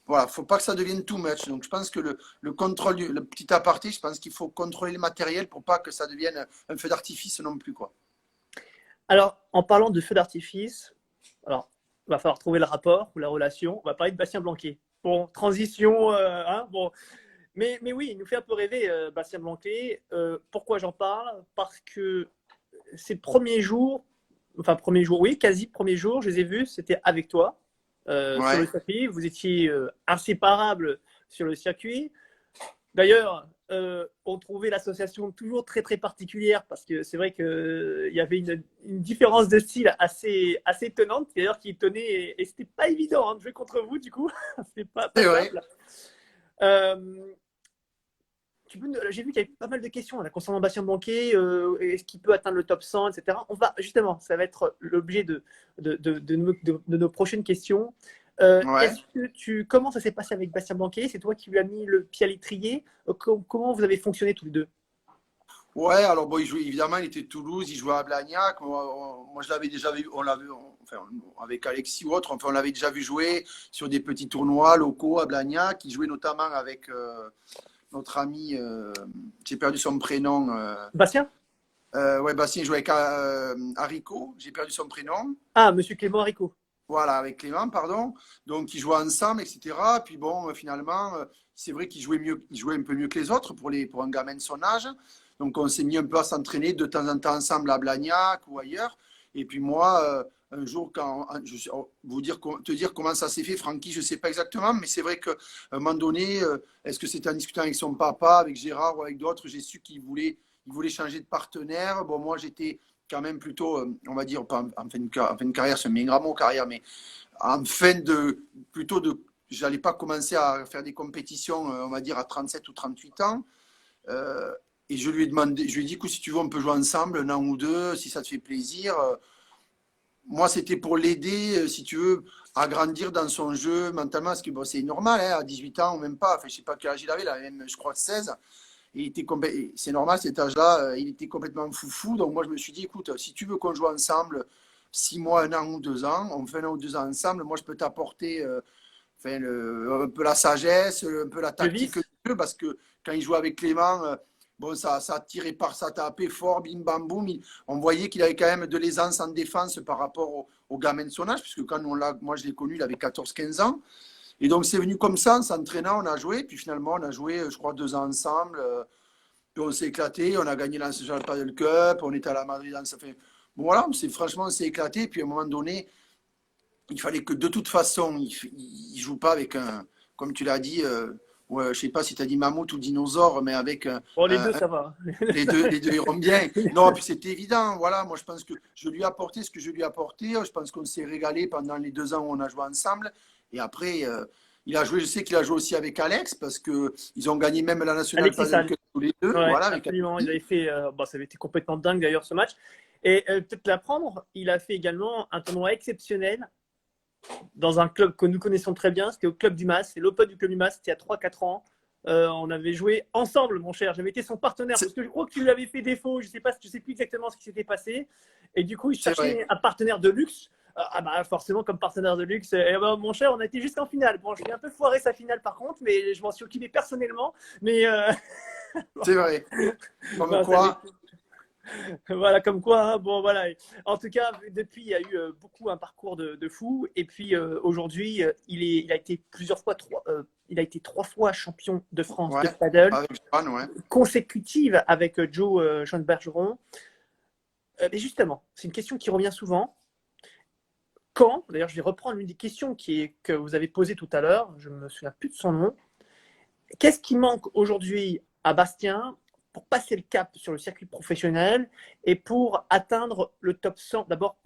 voilà, faut pas que ça devienne too much. Donc je pense que le contrôle, le petit aparté, je pense qu'il faut contrôler le matériel pour pas que ça devienne un feu d'artifice non plus, quoi. Alors, en parlant de feu d'artifice, alors, il va falloir trouver le rapport ou la relation. On va parler de Bastien Blanquet. Bon, transition, hein, bon. Mais oui, il nous fait un peu rêver, Bastien Blanquet. Pourquoi j'en parle? Parce que ces premiers jours, oui, quasi premiers jours, je les ai vus, c'était avec toi sur le Ouais. circuit. Vous étiez inséparables sur le circuit. D'ailleurs, on trouvait l'association toujours très très particulière parce que c'est vrai qu'il y avait une différence de style assez étonnante, d'ailleurs qui étonnait et c'était pas évident hein, de jouer contre vous du coup, c'était pas C'est vrai. simple. Euh, j'ai vu qu'il y avait pas mal de questions là, concernant Bastien Banquet, est-ce qu'il peut atteindre le top 100, etc. On va justement, ça va être l'objet de nos prochaines questions. Ouais. Comment ça s'est passé avec Bastien Banquet? C'est toi qui lui as mis le pied à l'étrier. Comment vous avez fonctionné tous les deux? Ouais, alors bon, il jouait, évidemment, il était de Toulouse, il jouait à Blagnac. Moi, je l'avais déjà vu, enfin, avec Alexis ou autre, enfin, on l'avait déjà vu jouer sur des petits tournois locaux à Blagnac. Il jouait notamment avec notre ami, j'ai perdu son prénom. Bastien? Ouais, Bastien, il jouait avec Haricot, j'ai perdu son prénom. Ah, Monsieur Clément Haricot. Voilà, avec Clément, pardon. Donc, ils jouaient ensemble, etc. Puis bon, finalement, c'est vrai qu'il jouait mieux, il jouait un peu mieux que les autres pour un gamin de son âge. Donc, on s'est mis un peu à s'entraîner de temps en temps ensemble à Blagnac ou ailleurs. Et puis moi, un jour, te dire comment ça s'est fait, Francky, je ne sais pas exactement, mais c'est vrai qu'à un moment donné, est-ce que c'était en discutant avec son papa, avec Gérard ou avec d'autres, j'ai su il voulait changer de partenaire. Bon, moi, j'étais quand même plutôt, on va dire, pas en fin de carrière, c'est un grand mot carrière, mais en fin de, plutôt de, j'allais pas commencer à faire des compétitions, on va dire, à 37 ou 38 ans. Euh, et je lui ai demandé, je lui ai dit, écoute, si tu veux, on peut jouer ensemble un an ou deux, si ça te fait plaisir. Moi, c'était pour l'aider, si tu veux, à grandir dans son jeu mentalement, parce que bon, c'est normal, hein, à 18 ans ou même pas, enfin, je sais pas quel âge il avait, là, même, je crois 16. C'est normal, cet âge-là, il était complètement foufou. Donc moi, je me suis dit, écoute, si tu veux qu'on joue ensemble 6 mois, un an ou 2 ans, on fait un an ou 2 ans ensemble. Moi, je peux t'apporter enfin, un peu la sagesse, un peu la Le tactique vice? du jeu, parce que quand il jouait avec Clément, bon, ça tirait par, ça tapait fort, bim bam boum. On voyait qu'il avait quand même de l'aisance en défense par rapport au gamin de son âge, puisque quand moi je l'ai connu, il avait 14-15 ans. Et donc, c'est venu comme ça, en s'entraînant, on a joué. Puis finalement, on a joué, je crois, 2 ans ensemble. Puis on s'est éclaté, on a gagné la National Padel Cup, on était à la Madrid. Ça fait... Bon, voilà, franchement, on s'est éclaté. Puis à un moment donné, il fallait que de toute façon, il ne joue pas avec un, comme tu l'as dit, ouais, je ne sais pas si tu as dit mammouth ou dinosaure, mais avec Bon, les deux, ça va. les deux iront bien. Non, puis c'était évident. Voilà, moi je pense que je lui ai apporté ce que je lui ai apporté. Je pense qu'on s'est régalé pendant les 2 ans où on a joué ensemble. Et après, il a joué, je sais qu'il a joué aussi avec Alex parce qu'ils ont gagné même la National Alexis Padel Sall. Cup tous les deux. Ouais, Voilà, avec absolument. Ils Alexis. avaient fait, bon, ça avait été complètement dingue d'ailleurs ce match. Et peut-être l'apprendre, il a fait également un tournoi exceptionnel dans un club que nous connaissons très bien. C'était au Club du Mas. C'est l'Open du Club du Mas. C'était il y a 3-4 ans. On avait joué ensemble, mon cher. J'avais été son partenaire parce que je crois que tu lui avais fait défaut. Je sais plus exactement ce qui s'était passé. Et du coup, il C'est vrai. cherchait un partenaire de luxe. Ah bah forcément comme partenaire de luxe. Et bah, mon cher, on a été jusqu'en finale. Bon, j'ai un peu foiré sa finale par contre, mais je m'en suis occupé personnellement. Mais C'est vrai. Comme non, quoi, voilà, comme quoi, hein, bon, voilà. En tout cas, depuis, il y a eu beaucoup un parcours de fou. Et puis aujourd'hui, il a été il a été 3 fois champion de France de ouais, paddle, avec Johan, ouais. consécutive avec Jean Bergeron. Mais justement, c'est une question qui revient souvent. Quand, d'ailleurs, je vais reprendre une des questions que vous avez posées tout à l'heure, je ne me souviens plus de son nom. Qu'est-ce qui manque aujourd'hui à Bastien pour passer le cap sur le circuit professionnel et pour atteindre le top 100, d'abord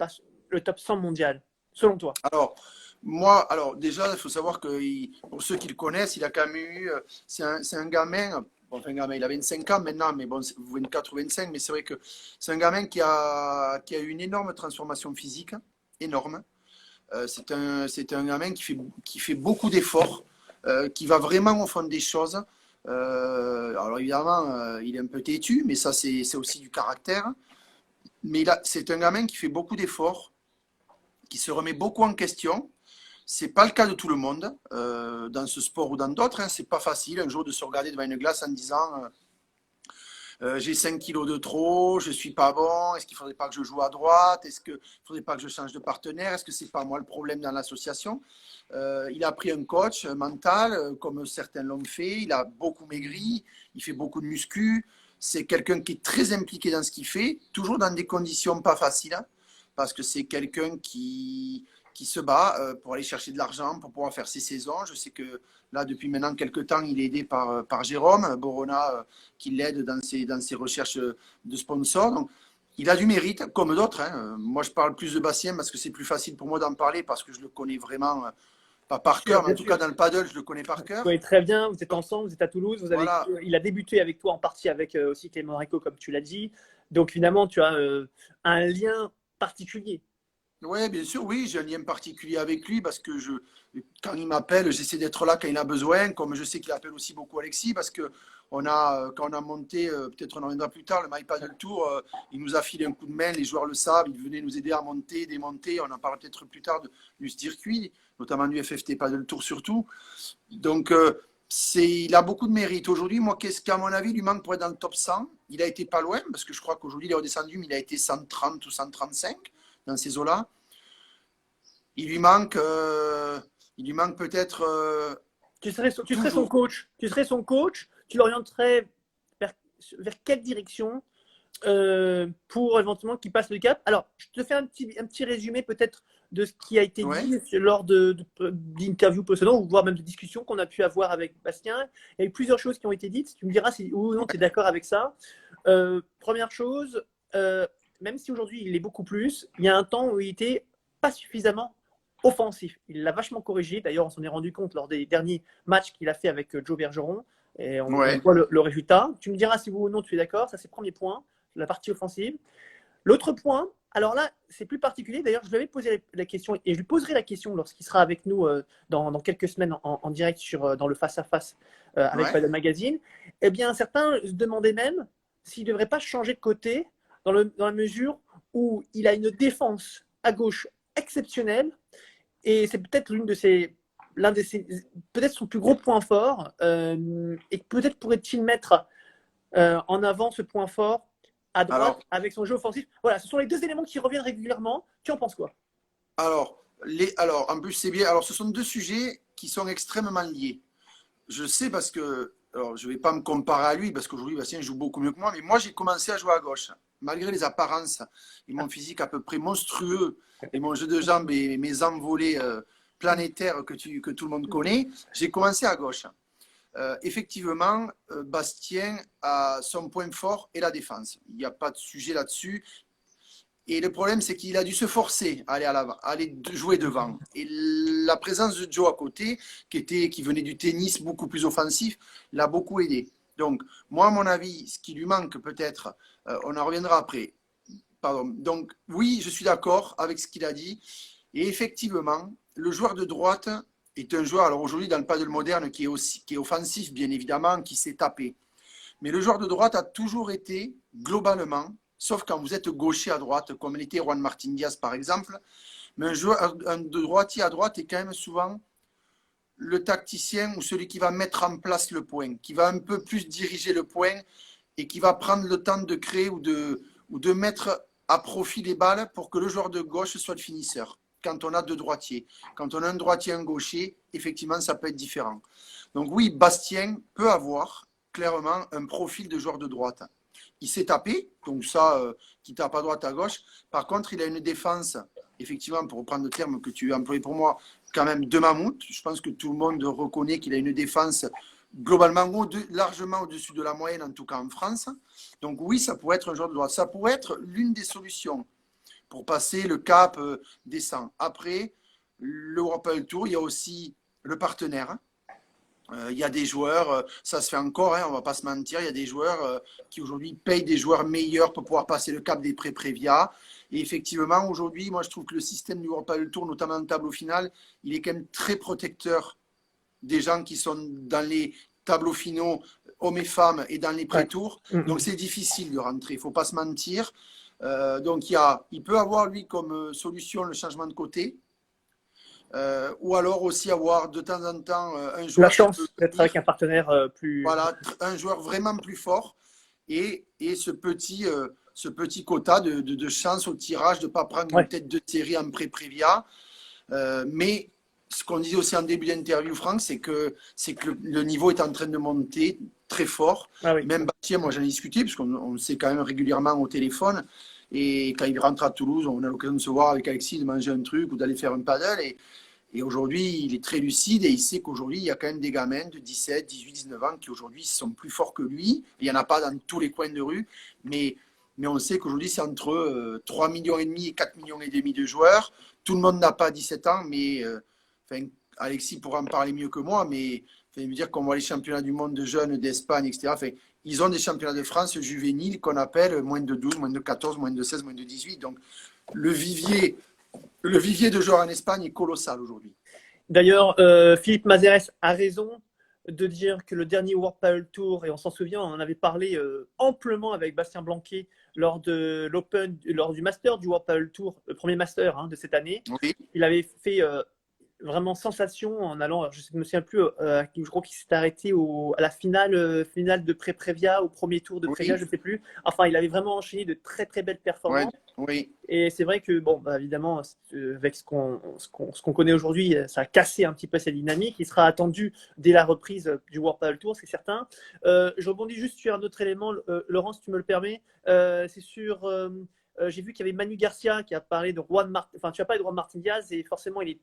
le top 100 mondial, selon toi? Alors déjà, il faut savoir que pour ceux qui le connaissent, il a quand même eu, c'est un gamin, bon, enfin, un gamin, il a 25 ans maintenant, mais bon, 24 ou 25, mais c'est vrai que c'est un gamin qui a eu une énorme transformation physique, énorme. C'est un gamin qui fait beaucoup d'efforts, qui va vraiment au fond des choses. Alors évidemment, il est un peu têtu, mais ça, c'est aussi du caractère. Mais c'est un gamin qui fait beaucoup d'efforts, qui se remet beaucoup en question. C'est pas le cas de tout le monde dans ce sport ou dans d'autres. Hein. C'est pas facile un jour de se regarder devant une glace en disant j'ai 5 kilos de trop, je suis pas bon, est-ce qu'il faudrait pas que je joue à droite, est-ce qu'il faudrait pas que je change de partenaire, est-ce que c'est pas moi le problème dans l'association. Il a pris un coach mental comme certains l'ont fait, il a beaucoup maigri, il fait beaucoup de muscu, c'est quelqu'un qui est très impliqué dans ce qu'il fait, toujours dans des conditions pas faciles, hein, parce que c'est quelqu'un qui se bat pour aller chercher de l'argent, pour pouvoir faire ses saisons. Je sais que là, depuis maintenant quelques temps, il est aidé par Jérôme Borona, qui l'aide dans ses recherches de sponsors. Donc, il a du mérite, comme d'autres. Hein. Moi, je parle plus de Bastien parce que c'est plus facile pour moi d'en parler, parce que je le connais vraiment Pas par Sûr, cœur, mais en bien tout sûr. cas dans le paddle, je le connais par Vous cœur. connaissez très bien, vous êtes ensemble, vous êtes à Toulouse, Voilà. il a débuté avec toi en partie avec aussi Clément Rico, comme tu l'as dit. Donc finalement, tu as un lien particulier. Oui, bien sûr, oui, j'ai un lien particulier avec lui parce que quand il m'appelle, j'essaie d'être là quand il a besoin, comme je sais qu'il appelle aussi beaucoup Alexis, parce que quand on a monté, peut-être on en reviendra plus tard, le My Paddle Tour, il nous a filé un coup de main, les joueurs le savent, il venait nous aider à monter, démonter, on en parlera peut-être plus tard du circuit, notamment du FFT Paddle Tour surtout. Donc, il a beaucoup de mérite. Aujourd'hui, moi, qu'est-ce qu'à mon avis, il lui manque pour être dans le top 100? Il a été pas loin, parce que je crois qu'aujourd'hui, il est redescendu, mais il a été 130 ou 135 dans ces eaux-là. Il lui manque, peut-être Tu serais son toujours. coach. Tu serais son coach. Tu l'orienterais vers, vers quelle direction pour éventuellement qu'il passe le cap. Alors, je te fais un petit résumé peut-être de ce qui a été Ouais, dit lors d'interviews précédentes, ou voire même de discussions qu'on a pu avoir avec Bastien. Il y a eu plusieurs choses qui ont été dites. Tu me diras si ou non tu es d'accord avec ça. Première chose, même si aujourd'hui il est beaucoup plus, il y a un temps où il était pas suffisamment offensif. Il l'a vachement corrigé. D'ailleurs, on s'en est rendu compte lors des derniers matchs qu'il a fait avec Joe Bergeron. Et on ouais. voit le résultat. Tu me diras si oui ou non tu es d'accord. Ça, c'est le premier point, la partie offensive. L'autre point, alors là, c'est plus particulier. D'ailleurs, je lui avais posé la question et je lui poserai la question lorsqu'il sera avec nous dans quelques semaines en direct dans le face-à-face avec Ouais. Paddle Magazine. Eh bien, certains se demandaient même s'il ne devrait pas changer de côté dans la mesure où il a une défense à gauche exceptionnelle et c'est peut-être peut-être son plus gros point fort et peut-être pourrait-il mettre en avant ce point fort à droite Alors, avec son jeu offensif. Voilà, ce sont les deux éléments qui reviennent régulièrement. Tu en penses quoi? alors, en plus, c'est bien. Alors, ce sont deux sujets qui sont extrêmement liés. Je sais parce que, alors, je ne vais pas me comparer à lui parce qu'aujourd'hui, Bastien joue beaucoup mieux que moi, mais moi, j'ai commencé à jouer à gauche. Malgré les apparences et mon physique à peu près monstrueux et mon jeu de jambes et mes envolées planétaires que tout le monde connaît, j'ai commencé à gauche. Effectivement, Bastien a son point fort et la défense. Il n'y a pas de sujet là-dessus. Et le problème, c'est qu'il a dû se forcer à aller à l'avant, à aller jouer devant. Et la présence de Joe à côté, qui venait du tennis beaucoup plus offensif, l'a beaucoup aidé. Donc, moi, à mon avis, ce qui lui manque peut-être, on en reviendra après. Pardon. Donc, oui, je suis d'accord avec ce qu'il a dit. Et effectivement, le joueur de droite est un joueur, alors aujourd'hui dans le paddle moderne, qui est offensif, bien évidemment, qui s'est tapé. Mais le joueur de droite a toujours été, globalement, sauf quand vous êtes gaucher à droite, comme l'était Juan Martín Díaz par exemple, mais un de droitier à droite est quand même souvent le tacticien ou celui qui va mettre en place le point, qui va un peu plus diriger le point et qui va prendre le temps de créer ou de mettre à profit les balles pour que le joueur de gauche soit le finisseur. Quand on a deux droitiers. Quand on a un droitier et un gaucher, effectivement, ça peut être différent. Donc oui, Bastien peut avoir clairement un profil de joueur de droite. Il s'est tapé, donc ça, qui tape à droite, à gauche. Par contre, il a une défense, effectivement, pour reprendre le terme que tu as employé pour moi, quand même de mammouth. Je pense que tout le monde reconnaît qu'il a une défense globalement largement au-dessus de la moyenne, en tout cas en France. Donc oui, ça pourrait être un joueur de droite. Ça pourrait être l'une des solutions pour passer le cap des 100. Après, l'European Tour, il y a aussi le partenaire. Il y a des joueurs, ça se fait encore, on ne va pas se mentir, il y a des joueurs qui aujourd'hui payent des joueurs meilleurs pour pouvoir passer le cap des pré-prévia. Et effectivement, aujourd'hui, moi je trouve que le système du European Tour, notamment le tableau final, il est quand même très protecteur des gens qui sont dans les tableaux finaux, hommes et femmes, et dans les pré-tours. Ouais. Donc c'est difficile de rentrer, il ne faut pas se mentir. Donc il peut avoir, lui, comme solution le changement de côté. Ou alors aussi avoir de temps en temps un La joueur qui peut chance d'être avec venir, un partenaire plus. voilà, un joueur vraiment plus fort et ce petit quota de chance au tirage, de ne pas prendre une Ouais. tête de série en pré-prévia. Mais ce qu'on disait aussi en début d'interview, Franck, c'est que le niveau est en train de monter très fort. Ah oui. Et même Bastien, moi j'en ai discuté, parce qu'on sait quand même régulièrement au téléphone. Et quand il rentre à Toulouse, on a l'occasion de se voir avec Alexis, de manger un truc ou d'aller faire un paddle. Et aujourd'hui, il est très lucide et il sait qu'aujourd'hui, il y a quand même des gamins de 17, 18, 19 ans qui aujourd'hui sont plus forts que lui. Il n'y en a pas dans tous les coins de rue, mais on sait qu'aujourd'hui, c'est entre 3,5 millions et 4,5 millions de joueurs. Tout le monde n'a pas 17 ans, mais enfin, Alexis pourra en parler mieux que moi, mais me dire qu'on voit les championnats du monde de jeunes d'Espagne, etc. Enfin, ils ont des championnats de France juvéniles qu'on appelle moins de 12, moins de 14, moins de 16, moins de 18. Donc, le vivier, le vivier de joueurs en Espagne est colossal aujourd'hui. D'ailleurs, Philippe Mazérès a raison de dire que le dernier World Padel Tour, et on s'en souvient, on en avait parlé amplement avec Bastien Blanquet lors de l'Open, lors du Master du World Padel Tour, le premier Master de cette année. Oui. Il avait fait vraiment sensation en allant, je ne me souviens plus, je crois qu'il s'est arrêté à la finale de Pré-Prévia, au premier tour de Prévia, je ne sais plus. Enfin, il avait vraiment enchaîné de très très belles performances. Oui. Et c'est vrai que, bon, évidemment, avec ce qu'on connaît aujourd'hui, ça a cassé un petit peu cette dynamique. Il sera attendu dès la reprise du World Padel Tour, c'est certain. Je rebondis juste sur un autre élément, Laurent, si tu me le permets. C'est sur. J'ai vu qu'il y avait Manu Garcia qui a parlé de Juan Martin. Enfin, tu as parlé de Juan Martin Diaz et forcément, il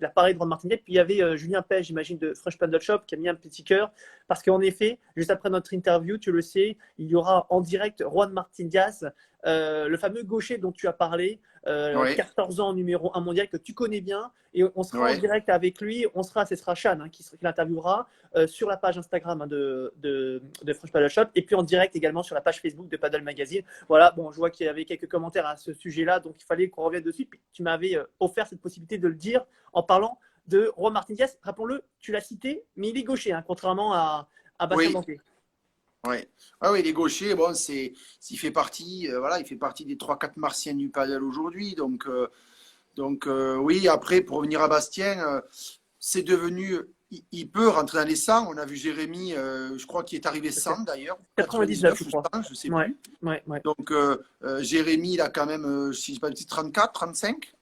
a parlé de Juan Martin Diaz. Puis il y avait Julien Pech, j'imagine, de Fresh Paddle Shop qui a mis un petit cœur. Parce qu'en effet, juste après notre interview, tu le sais, il y aura en direct Juan Martin Diaz, le fameux gaucher dont tu as parlé, 14 ans numéro 1 mondial que tu connais bien. Et on sera en direct avec lui. Ce sera Chan qui l'interviewera sur la page Instagram de Fresh Paddle Shop et puis en direct également sur la page Facebook de Paddle Magazine. Voilà, bon, je vois qu'il y avait quelques commentaires à ce sujet-là, donc il fallait qu'on revienne dessus. Puis tu m'avais offert cette possibilité de le dire en parlant de Juan Martin Diaz. Rappelons-le, tu l'as cité, mais il est gaucher, contrairement à Bastien Blanquet. Oui, il est gaucher. Bon, il fait partie, il fait partie des 3-4 martiens du paddle aujourd'hui. Donc, oui, après, pour revenir à Bastien, c'est devenu. Il peut rentrer dans les 100. On a vu Jérémy, je crois qu'il est arrivé 100 d'ailleurs. 99, je crois. 100, je ne sais plus. Ouais. Donc, Jérémy, il a quand même, si je ne sais pas, 34, 35.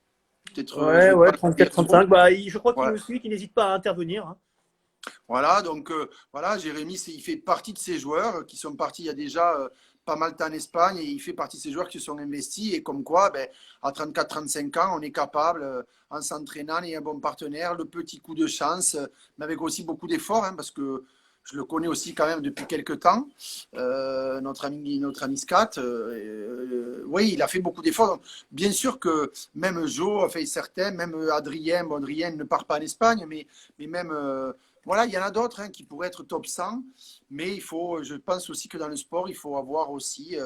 Peut-être. Ouais, 34, 35. Je crois qu'il aussi, qu'il n'hésite pas à intervenir. Voilà, donc Jérémy, il fait partie de ces joueurs qui sont partis il y a déjà pas mal de temps en Espagne et il fait partie de ces joueurs qui se sont investis et comme quoi, à 34-35 ans, on est capable, en s'entraînant et un bon partenaire, le petit coup de chance, mais avec aussi beaucoup d'efforts, parce que je le connais aussi quand même depuis quelques temps, notre ami Scott. Oui, il a fait beaucoup d'efforts. Donc, bien sûr que même Joe, enfin certains, même Adrien, Adrien ne part pas en Espagne, mais même il y en a d'autres qui pourraient être top 100, mais je pense aussi que dans le sport, il faut avoir aussi,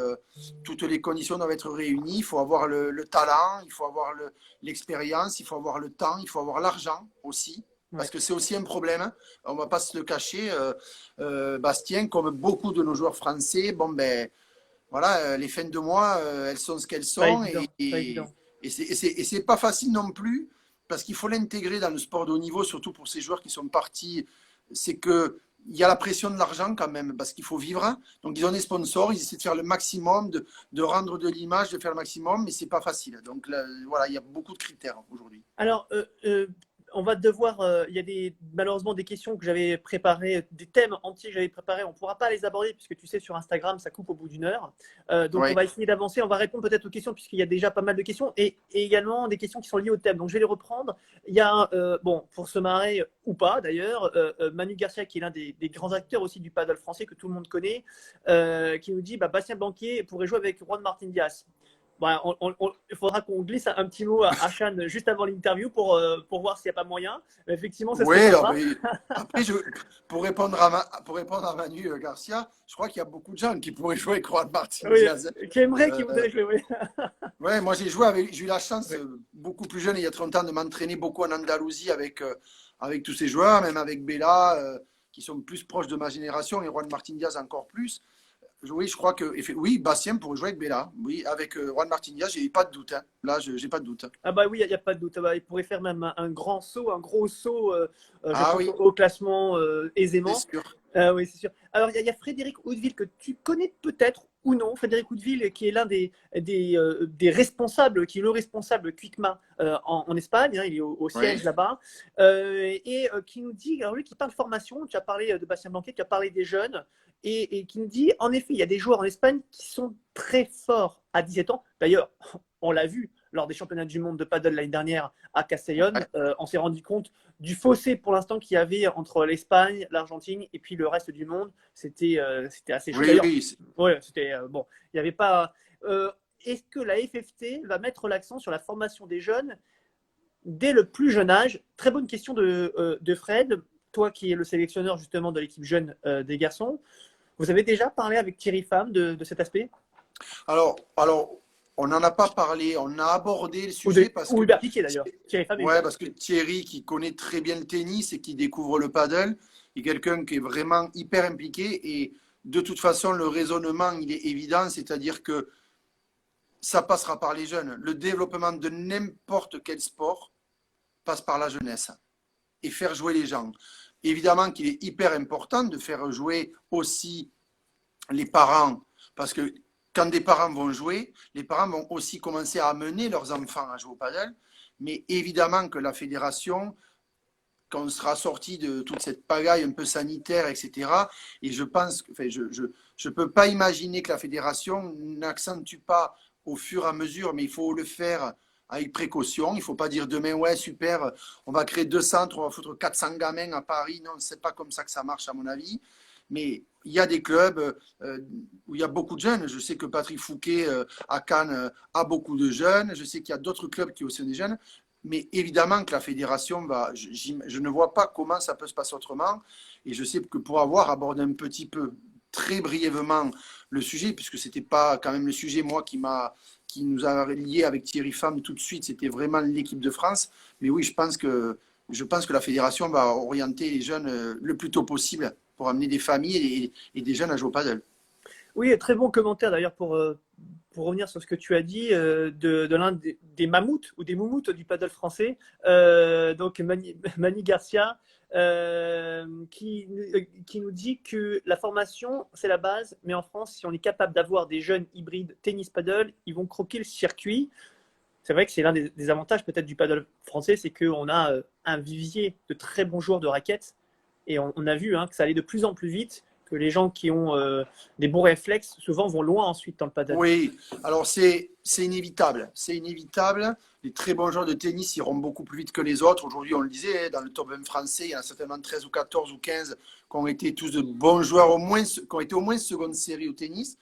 toutes les conditions doivent être réunies, il faut avoir le talent, il faut avoir l'expérience, il faut avoir le temps, il faut avoir l'argent aussi, parce que c'est aussi un problème, on ne va pas se le cacher, Bastien, comme beaucoup de nos joueurs français, les fins de mois, elles sont ce qu'elles sont, et c'est pas facile non plus, parce qu'il faut l'intégrer dans le sport de haut niveau, surtout pour ces joueurs qui sont partis. C'est qu'il y a la pression de l'argent quand même, parce qu'il faut vivre. Donc, ils ont des sponsors, ils essaient de faire le maximum, de rendre de l'image, de faire le maximum, mais ce n'est pas facile. Donc, là, il y a beaucoup de critères aujourd'hui. Alors, on va devoir. Il y a malheureusement des questions que j'avais préparées, des thèmes entiers que j'avais préparés. On ne pourra pas les aborder puisque tu sais, sur Instagram, ça coupe au bout d'une heure. Donc, on va essayer d'avancer. On va répondre peut-être aux questions puisqu'il y a déjà pas mal de questions et également des questions qui sont liées au thème. Donc, je vais les reprendre. Il y a, pour se marrer ou pas d'ailleurs, Manu Garcia, qui est l'un des grands acteurs aussi du paddle français que tout le monde connaît, qui nous dit Bastien Blanquet pourrait jouer avec Juan Martin Diaz. Il faudra qu'on glisse un petit mot à Chan juste avant l'interview pour voir s'il n'y a pas moyen. Mais effectivement, ça serait sympa. Après, pour répondre à Manu Garcia, je crois qu'il y a beaucoup de gens qui pourraient jouer avec Juan Martin Diaz. Qui aimeraient, qui voudraient jouer. Moi j'ai eu la chance, beaucoup plus jeune, il y a 30 ans, de m'entraîner beaucoup en Andalousie avec tous ces joueurs, même avec Bella, qui sont plus proches de ma génération, et Juan Martin Diaz encore plus. Oui, je crois que Bastien pourrait jouer avec Bella. Oui, avec Juan Martin Diaz, j'ai pas de doute. Là, j'ai pas de doute. Ah oui, il n'y a pas de doute. Il pourrait faire même un gros saut au classement aisément. C'est sûr. Oui, c'est sûr. Alors, il y a Frédéric Houdeville que tu connais peut-être ou non. Frédéric Houdeville, qui est l'un des responsables, qui est le responsable Quickma en Espagne. Il est au siège là-bas. Et qui nous dit, alors lui qui parle formation, tu as parlé de Bastien Blanquet, tu as parlé des jeunes, et qui nous dit, en effet, il y a des joueurs en Espagne qui sont très forts à 17 ans. D'ailleurs, on l'a vu lors des championnats du monde de paddle l'année dernière à Castellón. On s'est rendu compte du fossé pour l'instant qu'il y avait entre l'Espagne, l'Argentine et puis le reste du monde. C'était assez chaud. C'était bon. Il n'y avait pas. Est-ce que la FFT va mettre l'accent sur la formation des jeunes dès le plus jeune âge? Très bonne question de Fred, toi qui es le sélectionneur justement de l'équipe jeune des garçons. Vous avez déjà parlé avec Thierry Pham de cet aspect? Alors, on n'en a pas parlé, on a abordé le sujet parce Ou que, Hubert Piquet d'ailleurs. Thierry Pham et ouais, Hubert parce que Piquet. Thierry, qui connaît très bien le tennis et qui découvre le paddle, est quelqu'un qui est vraiment hyper impliqué. Et de toute façon, le raisonnement, il est évident, c'est-à-dire que ça passera par les jeunes. Le développement de n'importe quel sport passe par la jeunesse et faire jouer les gens. Évidemment qu'il est hyper important de faire jouer aussi les parents, parce que quand des parents vont jouer, les parents vont aussi commencer à amener leurs enfants à jouer au paddle. Mais évidemment que la fédération, quand on sera sorti de toute cette pagaille un peu sanitaire, etc., et je pense, enfin, je peux pas imaginer que la fédération n'accentue pas au fur et à mesure, mais il faut le faire avec précaution. Il ne faut pas dire demain, ouais, super, on va créer 2 centres, on va foutre 400 gamins à Paris. Non, ce n'est pas comme ça que ça marche, à mon avis. Mais il y a des clubs où il y a beaucoup de jeunes. Je sais que Patrick Fouquet à Cannes a beaucoup de jeunes. Je sais qu'il y a d'autres clubs qui ont aussi des jeunes. Mais évidemment que la fédération va. Je ne vois pas comment ça peut se passer autrement. Et je sais que pour avoir abordé un petit peu, très brièvement, le sujet, puisque ce n'était pas quand même le sujet, moi, qui nous a liés avec Thierry Pham tout de suite, c'était vraiment l'équipe de France. Mais oui, je pense que la fédération va orienter les jeunes le plus tôt possible pour amener des familles et des jeunes à jouer au paddle. Oui, très bon commentaire d'ailleurs pour revenir sur ce que tu as dit de l'un des mammouths ou des moumoutes du paddle français, donc Mani Garcia, qui nous dit que la formation, c'est la base, mais en France, si on est capable d'avoir des jeunes hybrides tennis-paddle, ils vont croquer le circuit. C'est vrai que c'est l'un des avantages peut-être du paddle français, c'est qu'on a un vivier de très bons joueurs de raquettes, et on a vu que ça allait de plus en plus vite, que les gens qui ont des bons réflexes souvent vont loin ensuite dans le paddle. Oui, alors c'est inévitable. C'est inévitable. Les très bons joueurs de tennis iront beaucoup plus vite que les autres. Aujourd'hui, on le disait, dans le top 20 français, il y en a certainement 13 ou 14 ou 15 qui ont été tous de bons joueurs, qui ont été au moins seconde série au tennis.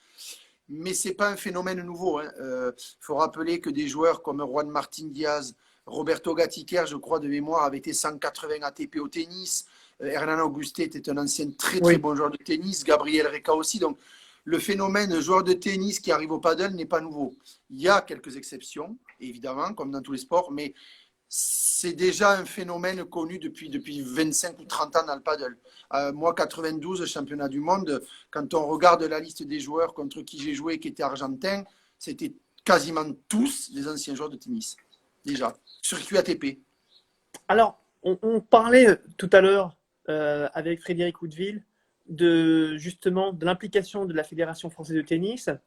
Mais ce n'est pas un phénomène nouveau. Il faut rappeler que des joueurs comme Juan Martín Diaz, Roberto Gattiquer, je crois de mémoire, avait été 180 ATP au tennis. Hernan Auguste était un ancien très très Oui. bon joueur de tennis. Gabriel Reca aussi. Donc le phénomène joueur de tennis qui arrive au paddle n'est pas nouveau. Il y a quelques exceptions, évidemment, comme dans tous les sports, mais c'est déjà un phénomène connu depuis 25 ou 30 ans dans le paddle. Moi, 92, championnat du monde, quand on regarde la liste des joueurs contre qui j'ai joué qui étaient argentins, c'était quasiment tous des anciens joueurs de tennis. Déjà, circuit ATP. Alors, on parlait tout à l'heure avec Frédéric Houdeville justement de l'implication de la Fédération française de tennis. Ça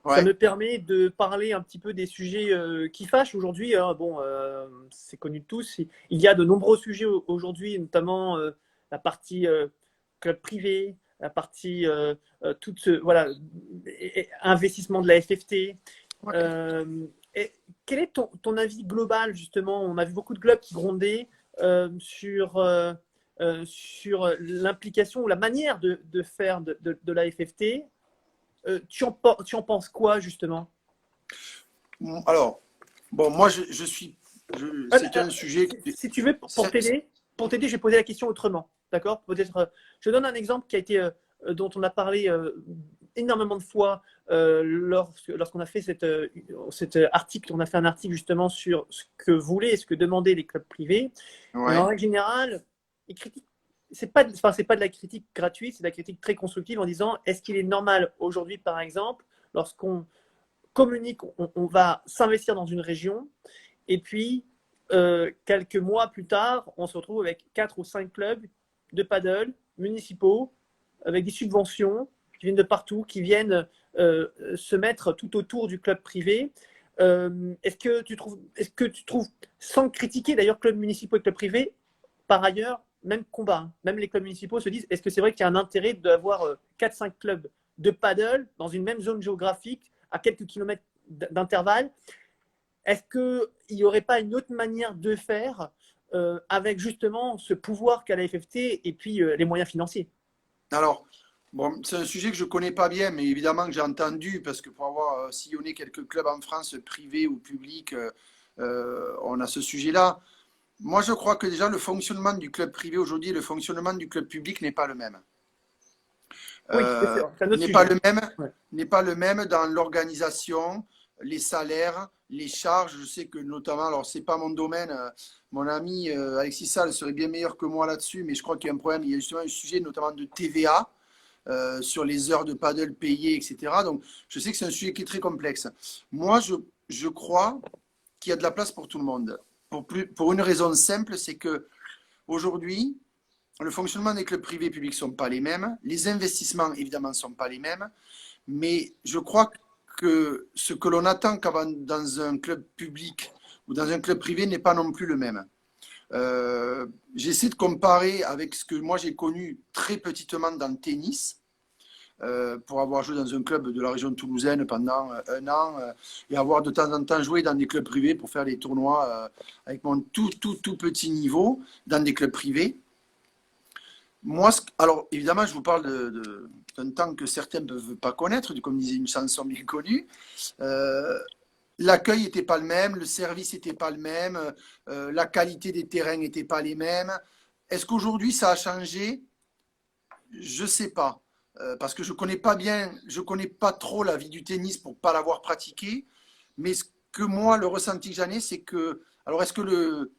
Ouais. me permet de parler un petit peu des sujets qui fâchent aujourd'hui. Bon, c'est connu de tous. Il y a de nombreux sujets aujourd'hui, notamment la partie club privé, la partie voilà, investissement de la FFT. Ouais. Et quel est ton avis global, justement? On a vu beaucoup de clubs qui grondaient sur l'implication ou la manière de faire de la FFT. Tu en penses quoi, justement? Alors, bon, moi, je suis. C'est un sujet. Si tu veux, pour t'aider, je vais poser la question autrement. D'accord? Peut-être, je donne un exemple qui a été, dont on a parlé énormément de fois lorsqu'on a fait cet article. On a fait un article justement sur ce que voulaient et ce que demandaient les clubs privés. Et Ouais. en règle générale, ils critiquent. C'est pas de la critique gratuite, c'est de la critique très constructive en disant est-ce qu'il est normal aujourd'hui, par exemple, lorsqu'on communique, on va s'investir dans une région et puis quelques mois plus tard, on se retrouve avec 4 ou 5 clubs de paddle municipaux avec des subventions qui viennent de partout, qui viennent se mettre tout autour du club privé. Est-ce que tu trouves, sans critiquer d'ailleurs clubs municipaux et clubs privés, par ailleurs, même combat, hein, même les clubs municipaux se disent est-ce que c'est vrai qu'il y a un intérêt d'avoir 4-5 clubs de paddle dans une même zone géographique à quelques kilomètres d'intervalle? Est-ce qu'il n'y aurait pas une autre manière de faire avec justement ce pouvoir qu'a la FFT et puis les moyens financiers? Alors, bon, c'est un sujet que je ne connais pas bien, mais évidemment que j'ai entendu, parce que pour avoir sillonné quelques clubs en France, privés ou publics, on a ce sujet-là. Moi, je crois que déjà le fonctionnement du club privé aujourd'hui et le fonctionnement du club public n'est pas le même. Oui, c'est un autre N'est pas sujet. le même, Ouais. n'est pas le même dans l'organisation, les salaires, les charges. Je sais que notamment, alors c'est pas mon domaine, mon ami Alexis Salle serait bien meilleur que moi là-dessus, mais je crois qu'il y a un problème. Il y a justement un sujet notamment de TVA sur les heures de paddle payées, etc. Donc, je sais que c'est un sujet qui est très complexe. Moi, je crois qu'il y a de la place pour tout le monde. Pour une raison simple, c'est que aujourd'hui, le fonctionnement des clubs privés et publics ne sont pas les mêmes. Les investissements, évidemment, ne sont pas les mêmes. Mais je crois que ce que l'on attend dans un club public ou dans un club privé n'est pas non plus le même. J'essaie de comparer avec ce que moi j'ai connu très petitement dans le tennis, pour avoir joué dans un club de la région toulousaine pendant un an et avoir de temps en temps joué dans des clubs privés pour faire des tournois avec mon tout petit niveau dans des clubs privés. Moi, alors évidemment, je vous parle d'un temps que certains ne peuvent pas connaître, comme disait une chanson bien connue. Euh, L'accueil n'était pas le même, le service n'était pas le même, la qualité des terrains n'était pas les mêmes. Est-ce qu'aujourd'hui ça a changé? Je ne sais pas. Parce que je connais pas bien, je connais pas trop la vie du tennis pour pas l'avoir pratiqué. Mais ce que moi, le ressenti que j'en ai, c'est que, alors est-ce que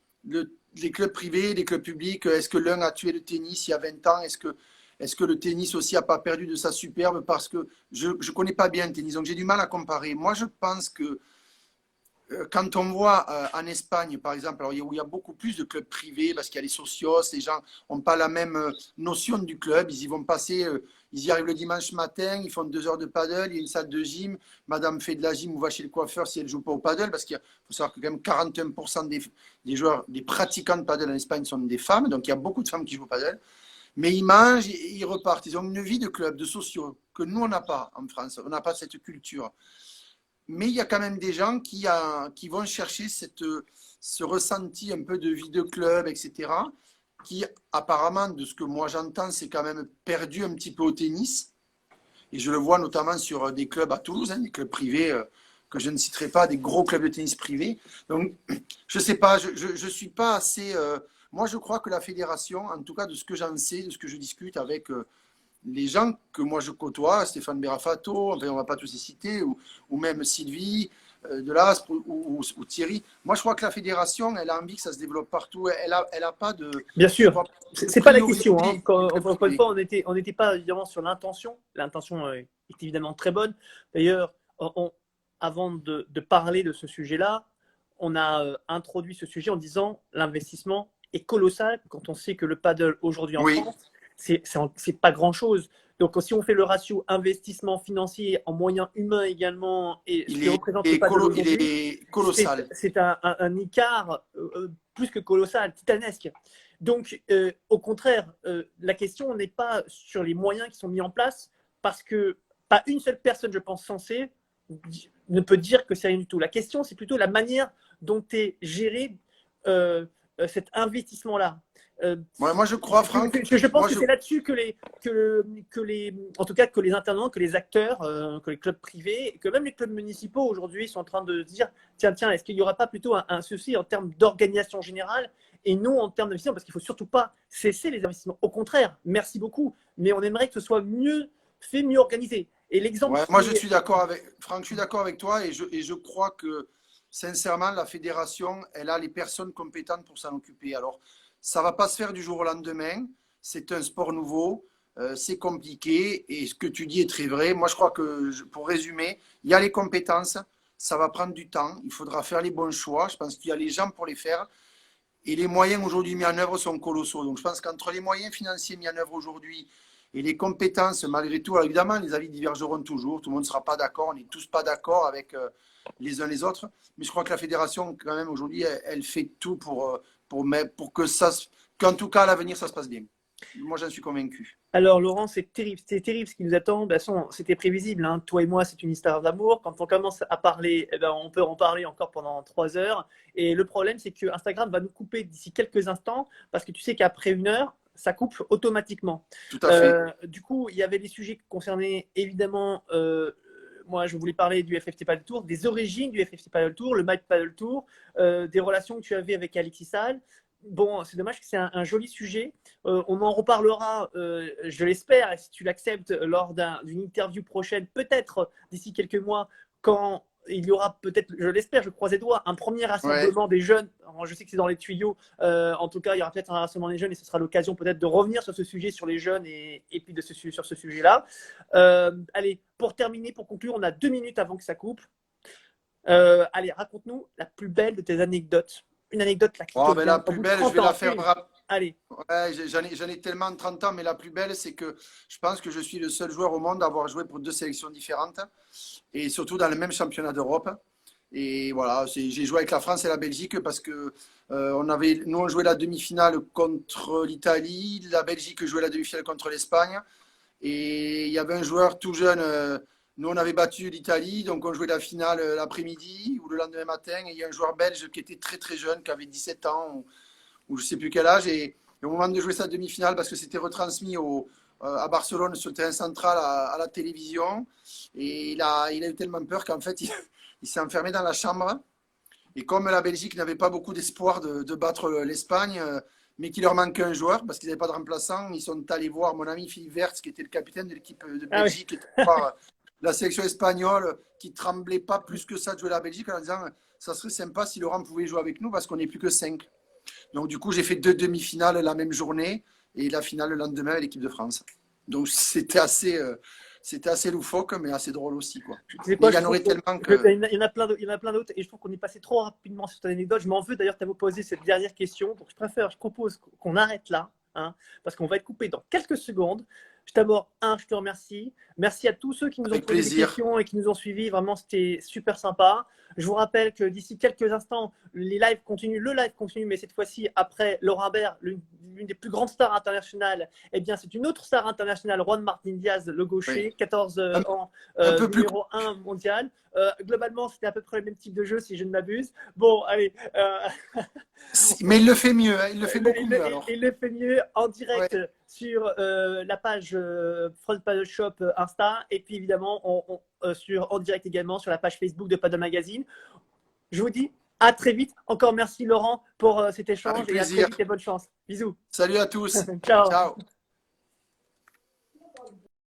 les clubs privés, les clubs publics, est-ce que l'un a tué le tennis il y a 20 ans? Est-ce que le tennis aussi a pas perdu de sa superbe? Parce que je ne connais pas bien le tennis, donc j'ai du mal à comparer. Moi, je pense que quand on voit en Espagne, par exemple, alors, où il y a beaucoup plus de clubs privés, parce qu'il y a les socios, les gens n'ont pas la même notion du club, ils y vont passer, ils y arrivent le dimanche matin, ils font 2 heures de paddle, il y a une salle de gym, madame fait de la gym ou va chez le coiffeur si elle ne joue pas au paddle, parce qu'il faut savoir que quand même 41% des joueurs, des pratiquants de paddle en Espagne sont des femmes, donc il y a beaucoup de femmes qui jouent au paddle, mais ils mangent et ils repartent, ils ont une vie de club, de sociaux, que nous on n'a pas en France, on n'a pas cette culture. Mais il y a quand même des gens qui vont chercher ce ressenti un peu de vie de club, etc., qui apparemment, de ce que moi j'entends, c'est quand même perdu un petit peu au tennis. Et je le vois notamment sur des clubs à Toulouse, hein, des clubs privés que je ne citerai pas, des gros clubs de tennis privés. Donc, je ne sais pas, je suis pas assez... moi, je crois que la fédération, en tout cas de ce que j'en sais, de ce que je discute avec les gens que moi je côtoie, Stéphane Berafato, enfin on ne va pas tous les citer, ou même Sylvie Delastre ou Thierry. Moi je crois que la fédération, elle a envie que ça se développe partout. Elle a pas de, Bien je sûr, crois, de c'est pas la question. priorité Hein. des clubs Encore une privés. fois, on n'était pas évidemment sur l'intention. L'intention est évidemment très bonne. D'ailleurs, avant de parler de ce sujet-là, on a introduit ce sujet en disant l'investissement est colossal. Quand on sait que le paddle aujourd'hui en Oui, France, c'est pas grand-chose. Donc, si on fait le ratio investissement financier en moyens humains également et ce qui représente le paddle il aujourd'hui, est colossal. c'est un écart plus que colossal, titanesque. Donc, au contraire, la question n'est pas sur les moyens qui sont mis en place, parce que pas une seule personne, je pense, censée ne peut dire que c'est rien du tout. La question, c'est plutôt la manière dont est géré cet investissement-là. Euh, Moi je crois, Franck, je pense moi que je, c'est là-dessus en tout cas, que les intervenants, que les acteurs, que les clubs privés, que même les clubs municipaux aujourd'hui sont en train de se dire, tiens, est-ce qu'il n'y aura pas plutôt un souci en termes d'organisation générale et non en termes d'investissement, parce qu'il ne faut surtout pas cesser les investissements. Au contraire, merci beaucoup, mais on aimerait que ce soit mieux fait, mieux organisé. Et l'exemple ouais, moi qui je est... suis d'accord avec Franck, je suis d'accord avec toi et je crois que sincèrement la fédération, elle a les personnes compétentes pour s'en occuper. Alors ça va pas se faire du jour au lendemain. C'est un sport nouveau, c'est compliqué et ce que tu dis est très vrai. Moi je crois que pour résumer, il y a les compétences, ça va prendre du temps. Il faudra faire les bons choix. Je pense qu'il y a les gens pour les faire. Et les moyens aujourd'hui mis en œuvre sont colossaux. Donc je pense qu'entre les moyens financiers mis en œuvre aujourd'hui et les compétences, malgré tout, alors évidemment, les avis divergeront toujours. Tout le monde ne sera pas d'accord. On n'est tous pas d'accord avec les uns les autres. Mais je crois que la fédération, quand même, aujourd'hui, elle fait tout pour que ça, qu'en tout cas, à l'avenir, ça se passe bien. Moi, j'en suis convaincu. Alors, Laurent, c'est terrible ce qui nous attend. De toute façon, c'était prévisible. Hein. Toi et moi, c'est une histoire d'amour. Quand on commence à parler, eh ben, on peut en parler encore pendant 3 heures. Et le problème, c'est que Instagram va nous couper d'ici quelques instants, parce que tu sais qu'après 1 heure, ça coupe automatiquement. Tout à fait. Du coup, il y avait des sujets qui concernaient évidemment. Moi, je voulais parler du FFT Paddle Tour, des origines du FFT Paddle Tour, le Mike Paddle Tour, des relations que tu avais avec Alexis Salle. bon, c'est dommage que c'est un joli sujet. On en reparlera, je l'espère, et si tu l'acceptes, lors d'une interview prochaine, peut-être d'ici quelques mois, quand il y aura peut-être, je l'espère, je croise les doigts, un premier Ouais. rassemblement des jeunes. Alors, je sais que c'est dans les tuyaux. En tout cas, il y aura peut-être un rassemblement des jeunes et ce sera l'occasion peut-être de revenir sur ce sujet, sur les jeunes et puis sur ce sujet-là. Allez, pour terminer, pour conclure, on a 2 minutes avant que ça coupe. Allez, raconte-nous la plus belle de tes anecdotes. Une anecdote là qui te Oh, ben, la vient au plus bout de belle, je 30 vais la ans. faire Une. Allez. Ouais, j'en ai tellement de 30 ans, mais la plus belle, c'est que je pense que je suis le seul joueur au monde à avoir joué pour deux sélections différentes et surtout dans le même championnat d'Europe. Et voilà, j'ai joué avec la France et la Belgique parce que nous on jouait la demi-finale contre l'Italie, la Belgique jouait la demi-finale contre l'Espagne. Et il y avait un joueur tout jeune. Nous, on avait battu l'Italie, donc on jouait la finale l'après-midi ou le lendemain matin. Et il y a un joueur belge qui était très très jeune, qui avait 17 ans ou je ne sais plus quel âge. Et au moment de jouer sa demi-finale, parce que c'était retransmis à Barcelone sur le terrain central à la télévision, et il a eu tellement peur qu'en fait, il s'est enfermé dans la chambre. Et comme la Belgique n'avait pas beaucoup d'espoir de battre l'Espagne, mais qu'il leur manquait un joueur parce qu'ils n'avaient pas de remplaçant, ils sont allés voir mon ami Philippe Verts, qui était le capitaine de l'équipe de Ah oui. Belgique, et voir la sélection espagnole qui tremblait pas plus que ça de jouer la Belgique en disant ça serait sympa si Laurent pouvait jouer avec nous parce qu'on n'est plus que 5. Donc du coup, j'ai fait 2 demi-finales la même journée et la finale le lendemain avec l'équipe de France. Donc c'était assez loufoque, mais assez drôle aussi, quoi. Tu sais Mais quoi, il y je en trouve aurait qu'il tellement que. y en a plein d'autres, il y en a plein d'autres, et je trouve qu'on est passé trop rapidement sur ton anecdote. Je m'en veux d'ailleurs t'avoir posé cette dernière question, donc je propose qu'on arrête là, hein, parce qu'on va être coupé dans quelques secondes. D'abord, je te remercie. Merci à tous ceux qui nous ont Avec posé des plaisir. questions et qui nous ont suivis. Vraiment, c'était super sympa. Je vous rappelle que d'ici quelques instants, le live continue, mais cette fois-ci, après Laurent Bert, l'une des plus grandes stars internationales, eh bien, c'est une autre star internationale, Juan Martín Diaz, le Oui. gaucher, 14 Un, ans, un peu plus. numéro 1 mondial. Globalement, c'était à peu près le même type de jeu, si je ne m'abuse. Bon, allez, Mais il le fait mieux, hein, il le fait beaucoup il, mieux il- alors. il le fait mieux en Ouais, direct sur la page Front Paddle Shop Insta et puis évidemment en direct également sur la page Facebook de Paddle Magazine. Je vous dis à très vite. Encore merci Laurent pour cet échange avec et à très plaisir. vite et bonne chance. Bisous. Salut à tous. Ciao. Ciao.